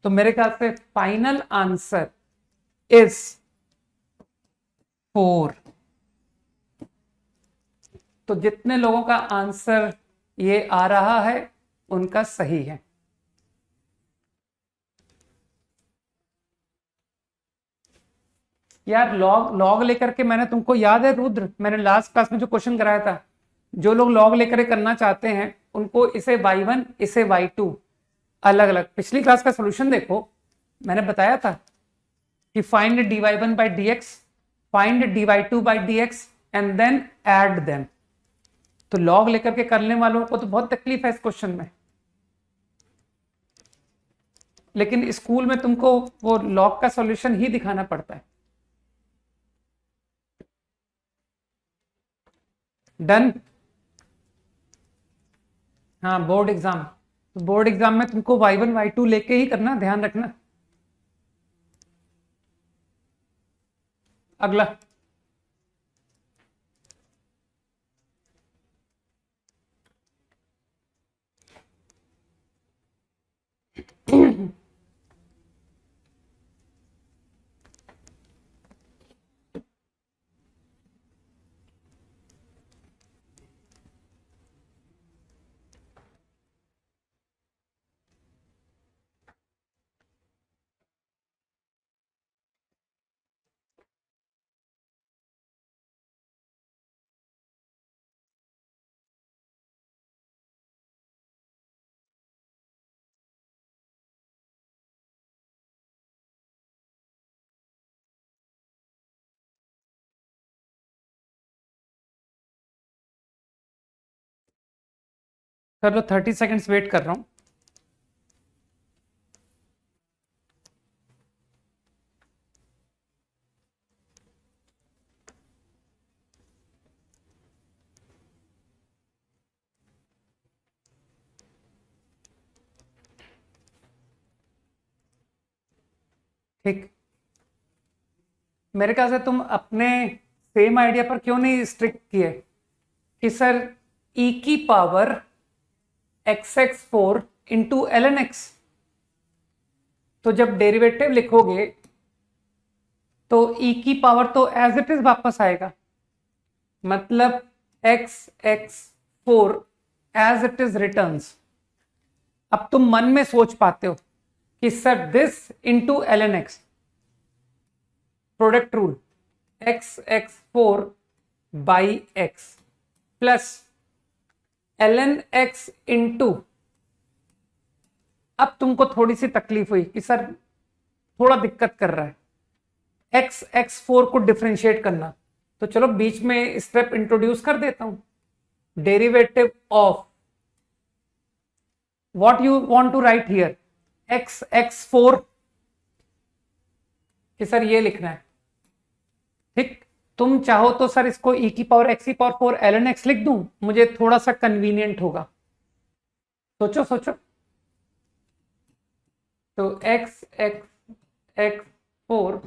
तो मेरे ख्याल से फाइनल आंसर इज 4. तो जितने लोगों का आंसर ये आ रहा है उनका सही है. यार लॉग लेकर के, मैंने तुमको याद है रुद्र, मैंने लास्ट क्लास में जो क्वेश्चन कराया था, जो लोग लॉग लेकर करना चाहते हैं उनको इसे y1 इसे y2 अलग अलग, पिछली क्लास का सॉल्यूशन देखो, मैंने बताया था कि find dy1/dx, find dy2/dx and then add them. तो लॉग लेकर के करने वालों को तो बहुत तकलीफ है इस क्वेश्चन में, लेकिन स्कूल में तुमको वो लॉग का सॉल्यूशन ही दिखाना पड़ता है. डन. हाँ, बोर्ड एग्जाम, तो बोर्ड एग्जाम में तुमको y1 y2 लेके ही करना, ध्यान रखना. अगला कर लो, 30 सेकेंड्स वेट कर रहा हूं. ठीक, मेरे ख्याल से तुम अपने सेम आइडिया पर क्यों नहीं स्ट्रिक्ट किए कि सर e की power xx4 into ln x, तो जब डेरिवेटिव लिखोगे तो e की पावर तो एज इट इज वापस आएगा, मतलब xx4 as it is returns. अब तुम मन में सोच पाते हो कि sir this into l n x, product rule, x x four by x plus l n x into, अब तुमको थोड़ी सी तकलीफ हुई कि सर थोड़ा दिक्कत कर रहा है एक्स एक्स फोर को डिफरेंशिएट करना, तो चलो बीच में स्टेप इंट्रोड्यूस कर देता हूं, derivative of what you want to write here, x x four, कि सर ये लिखना है, ठीक। तुम चाहो तो सर इसको e की पावर x की पावर 4 ln x लिख दूं, मुझे थोड़ा सा कन्वीनियंट होगा, सोचो सोचो। तो x x x 4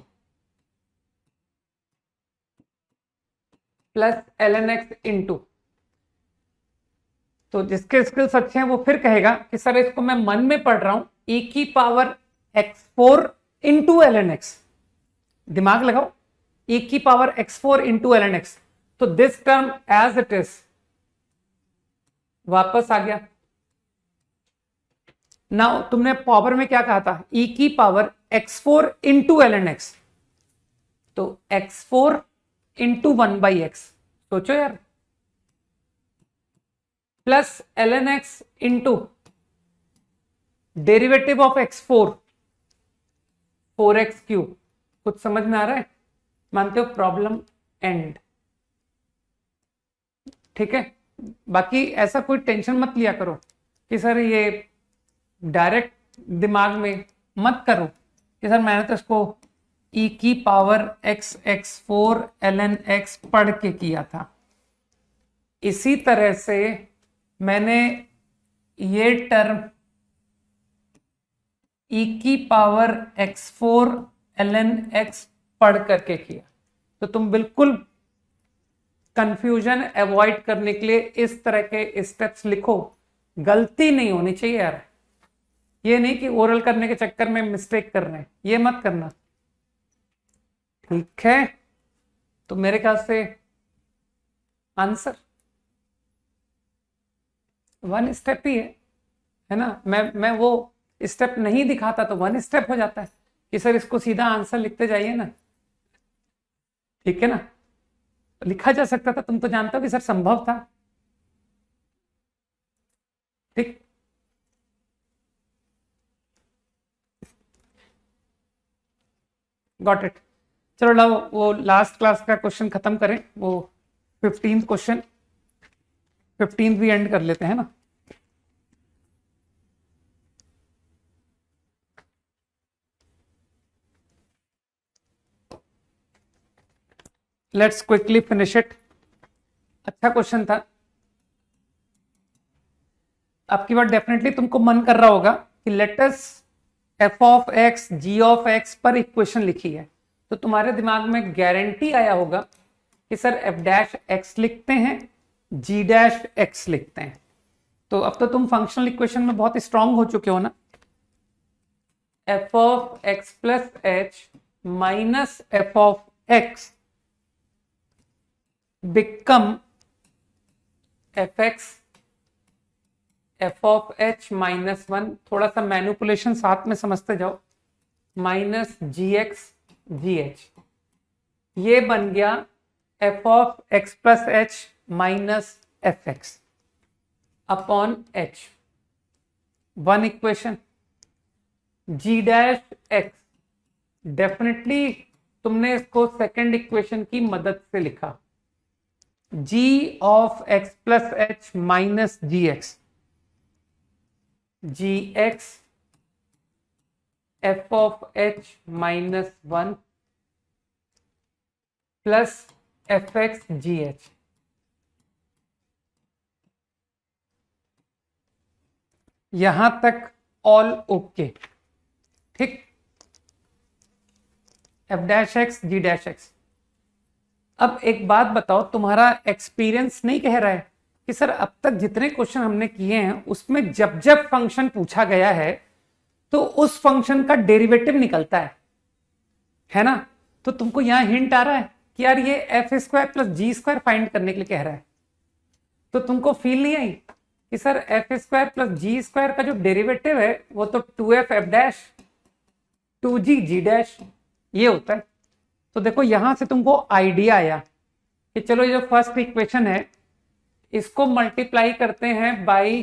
plus ln x into, तो जिसके स्किल्स अच्छे हैं वो फिर कहेगा कि सर इसको मैं मन में पढ़ रहा हूं e की power x4 into ln x, दिमाग लगाओ, e की power x4 into ln x, तो this term as it is वापस आ गया। नाउ तुमने पावर में क्या कहा था, e की power x4 into ln x, तो x4 इंटू 1/x, सोचो यार, plus ln x into derivative of x4 4x cube, कुछ समझ में आ रहा है, मानते हो, प्रॉब्लम एंड, ठीक है। बाकी ऐसा कोई टेंशन मत लिया करो कि सर ये डायरेक्ट दिमाग में मत करो कि सर मैंने तो इसको e की power x x4 ln x पढ़ के किया था। इसी तरह से मैंने ये टर्म e की पावर x4 ln x पढ़ करके किया, तो तुम बिल्कुल कंफ्यूजन अवॉइड करने के लिए इस तरह के स्टेप्स लिखो, गलती नहीं होनी चाहिए यार, ये नहीं कि ओरल करने के चक्कर में मिस्टेक कर रहे हैं, ये मत करना, ठीक है। तो मेरे ख्याल से आंसर वन स्टेप ही है ना। मैं वो स्टेप नहीं दिखाता तो वन स्टेप हो जाता है कि सर इसको सीधा आंसर लिखते जाइए ना, ठीक है ना, लिखा जा सकता था, तुम तो जानते हो कि सर संभव था, ठीक। Got it. चलो लाओ वो लास्ट क्लास का क्वेश्चन खत्म करें, वो 15th क्वेश्चन, 15th भी एंड कर लेते हैं ना। Let's quickly finish it. अच्छा क्वेश्चन था, आपकी बात डेफिनेटली तुमको मन कर रहा होगा कि let us f of x g of x पर इक्वेशन लिखी है, तो तुम्हारे दिमाग में गारंटी आया होगा कि सर f डैश x लिखते हैं, g डैश x लिखते हैं। तो अब तो तुम फंक्शनल इक्वेशन में बहुत स्ट्रांग हो चुके हो ना, f of x plus h minus f of x become fx f of h minus 1, थोड़ा सा मैनिपुलेशन साथ में समझते जाओ, माइनस gx gh, ये बन गया f of x plus h minus fx upon h, one equation. g dash x, definitely तुमने इसको सेकेंड इक्वेशन की मदद से लिखा, g of x plus h minus gx, gx f of h minus 1 plus fx gh, यहां तक all okay, ठीक। f dash x g dash x। अब एक बात बताओ, तुम्हारा एक्सपीरियंस नहीं कह रहा है कि सर अब तक जितने क्वेश्चन हमने किए हैं उसमें जब जब फंक्शन पूछा गया है तो उस फंक्शन का डेरिवेटिव निकलता है ना, तो तुमको यहां हिंट आ रहा है कि यार ये f square plus g square find करने के लिए कह रहा है, तो तुमको फील नहीं आई कि sir F square plus g square का जो डेरिवेटिव है वो तो 2f f dash 2g g dash ये होता है। तो देखो यहां से तुमको आइडिया आया कि चलो ये जो फर्स्ट इक्वेशन है इसको मल्टीप्लाई करते हैं बाई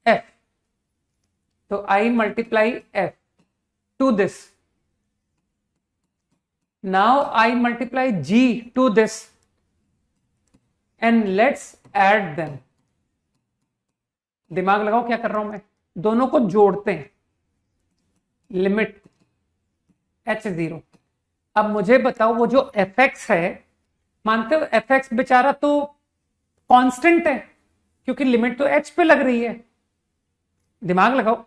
f, तो I multiply f to this, now I multiply g to this and let's add them. दिमाग लगाओ क्या कर रहा हूं मैं, दोनों को जोड़ते हैं, लिमिट h0। अब मुझे बताओ वो जो fx है, मानते हो fx बेचारा तो कांस्टेंट है क्योंकि लिमिट तो h पे लग रही है, दिमाग लगाओ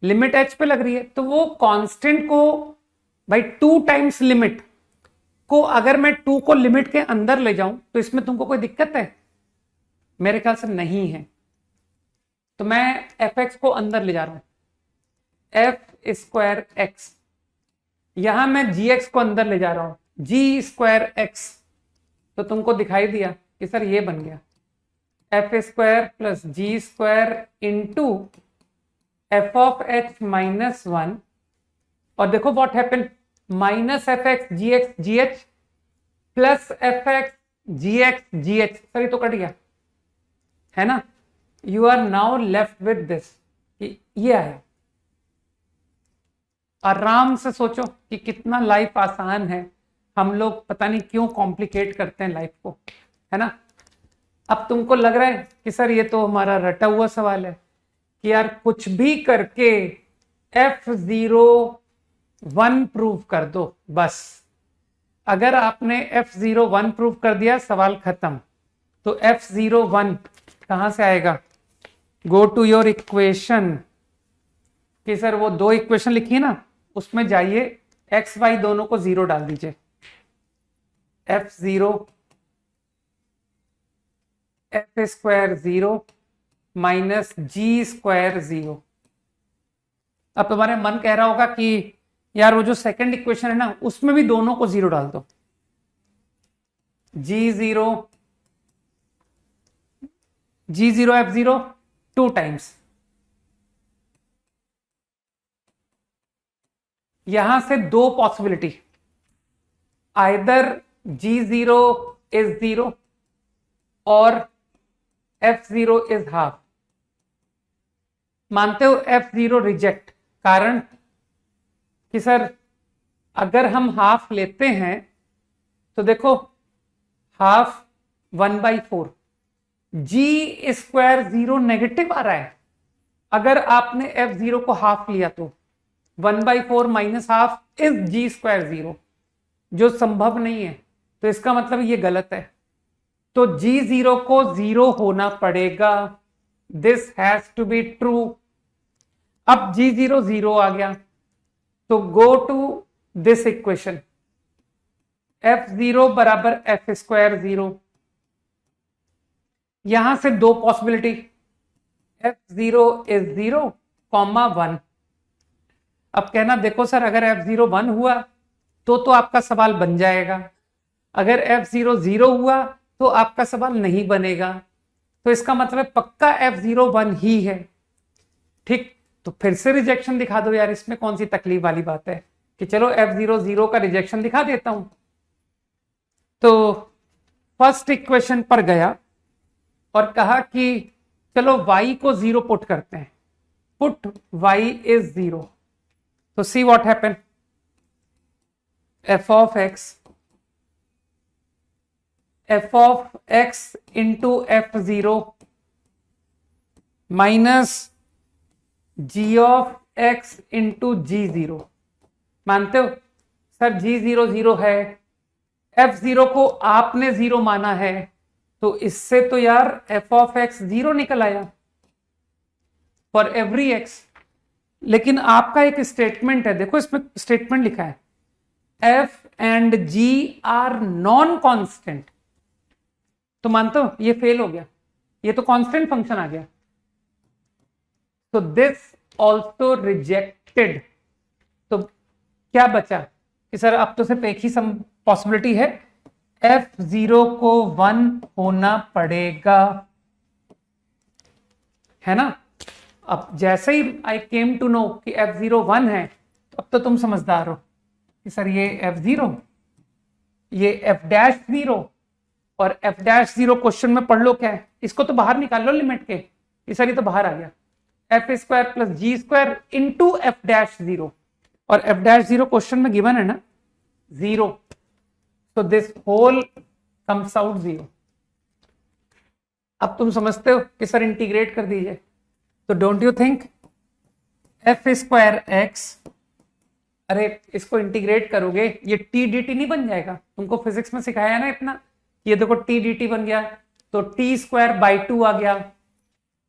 लिमिट h पे लग रही है, तो वो कांस्टेंट को भाई 2 टाइम्स लिमिट को अगर मैं 2 को लिमिट के अंदर ले जाऊं तो इसमें तुमको कोई दिक्कत है? मेरे ख्याल से नहीं है। तो मैं fx को अंदर ले जा रहा हूं, f स्क्वायर x, यहां मैं gx को अंदर ले जा रहा हूं, g स्क्वायर x। तो तुमको दिखाई दिया कि सर ये बन गया f square plus g square into f of h minus 1, और देखो what happen, minus f x g h plus f x g h, sir ये तो कट गया है ना। You are now left with this, ये आया। आराम से सोचो कि कितना लाइफ आसान है, हम लोग पता नहीं क्यों कॉम्प्लिकेट करते हैं लाइफ को, है ना। अब तुमको लग रहा है कि सर ये तो हमारा रटा हुआ सवाल है कि यार कुछ भी करके F01 प्रूव कर दो बस। अगर आपने F01 प्रूव कर दिया सवाल खत्म। तो F01 कहां से आएगा, गो टू योर इक्वेशन, कि सर वो 2 इक्वेशन लिखी है ना उसमें जाइए, एक्स वाई दोनों को 0 डाल दीजिए, F0 एफ स्क्वायर 0 माइनस जी स्क्वायर 0। अब तुम्हारे मन कह रहा होगा कि यार वो जो सेकंड इक्वेशन है ना उसमें भी दोनों को 0 डाल दो, G0 F0 2 टाइम्स, यहां से 2 पॉसिबिलिटी, आइदर G0 इज 0 और F0 इज हाफ। मानते हो F0 रिजेक्ट, कारण कि सर अगर हम हाफ लेते हैं तो देखो हाफ 1/4, जी स्क्वायर 0 नेगेटिव आ रहा है। अगर आपने F0 को हाफ लिया तो 1/4 minus half is g square 0, जो संभव नहीं है, तो इसका मतलब ये गलत है। तो G0 को 0 होना पड़ेगा, this has to be true. अब G0 0 आ गया तो go to this equation, F0 बराबर एफ स्क्वायर 0, यहां से 2 पॉसिबिलिटी, F0 इज 0 कॉमा 1। अब कहना देखो सर अगर F0 1 हुआ तो आपका सवाल बन जाएगा, अगर F0 0 हुआ तो आपका सवाल नहीं बनेगा, तो इसका मतलब पक्का F0 1 ही है। ठीक, तो फिर से रिजेक्शन दिखा दो यार, इसमें कौन सी तकलीफ वाली बात है कि चलो F0 0 का रिजेक्शन दिखा देता हूं। तो फर्स्ट इक्वेशन पर गया और कहा कि चलो y को 0 पुट करते हैं, पुट y इज 0, तो see what happen, f of x into F0 minus g of x into G0। मानते हो सर G0 0 है, F0 को आपने 0 माना है, तो इससे तो यार f of x 0 निकल आया फॉर एवरी x। लेकिन आपका एक स्टेटमेंट है, देखो इसमें स्टेटमेंट लिखा है f and g are non constant, तो मानते हो ये फेल हो गया, ये तो कांस्टेंट फंक्शन आ गया, तो दिस ऑल्सो रिजेक्टेड। तो क्या बचा कि सर अब तो सिर्फ एक ही पॉसिबिलिटी है, F0 को 1 होना पड़ेगा, है ना। अब जैसे ही आई केम टू नो कि f0 1 है, तो अब तो तुम समझदार हो कि सर ये f0, ये f'0 और f'0 क्वेश्चन में पढ़ लो क्या है, इसको तो बाहर निकाल लो लिमिट के, ये सर ये तो बाहर आ गया, f² plus g² into f'0, और f'0 क्वेश्चन में गिवन है ना 0, तो दिस होल कम्स आउट 0। अब तुम समझते हो कि सर इंटीग्रेट कर दीजिए, तो don't you think f² x, अरे इसको इंटीग्रेट करोगे ये t dt नहीं बन जाएगा, तुमको फिजिक्स में सिखाया ना इतना, ये देखो t dt बन गया, तो t²/2 आ गया,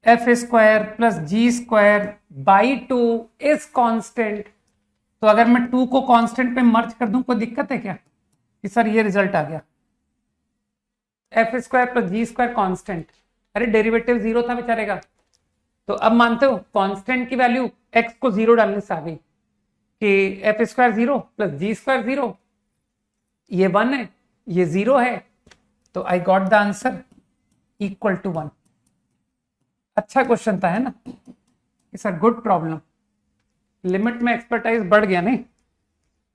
f² plus g² by 2 is constant. तो अगर मैं 2 को कांस्टेंट पे मर्ज कर दूं कोई दिक्कत है क्या कि सर ये रिजल्ट आ गया, f² प्लस g² कांस्टेंट, अरे डेरिवेटिव 0 था बेचारेगा। तो अब मानते हो कांस्टेंट की वैल्यू x को 0 डालने से आ गई कि f² 0 प्लस g² 0, ये 1 है ये 0 है, तो I got the answer equal to 1। अच्छा क्वेश्चन था है ना, it's a good problem, limit में एक्सपर्टाइज बढ़ गया नहीं,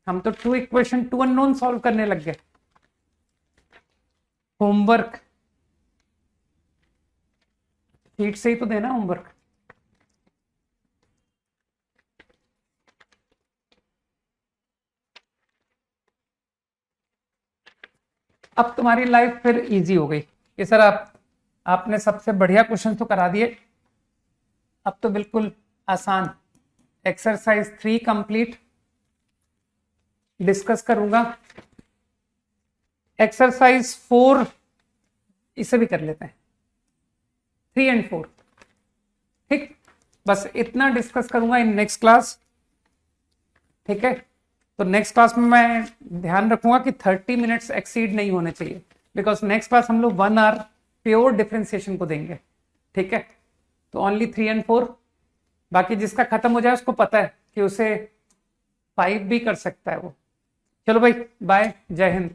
हम तो 2 इक्वेशन 2 अननोन सॉल्व करने लग गए। होमवर्क शीट से ही तो देना होमवर्क। अब तुम्हारी लाइफ फिर इजी हो गई कि सर आपने सबसे बढ़िया क्वेश्चन तो करा दिए, अब तो बिल्कुल आसान। एक्सरसाइज 3 कंप्लीट डिस्कस करूंगा, एक्सरसाइज 4 इसे भी कर लेते हैं, 3 एंड 4, ठीक, बस इतना डिस्कस करूंगा इन नेक्स्ट क्लास, ठीक है। तो नेक्स्ट क्लास में मैं ध्यान रखूंगा कि 30 मिनट्स एक्सीड नहीं होने चाहिए, बिकॉज नेक्स्ट क्लास हम लोग 1 आवर प्योर डिफरेंशिएशन को देंगे, ठीक है। तो ओनली 3 एंड 4, बाकी जिसका खत्म हो जाए उसको पता है कि उसे 5 भी कर सकता है वो। चलो भाई बाय, जय हिंद।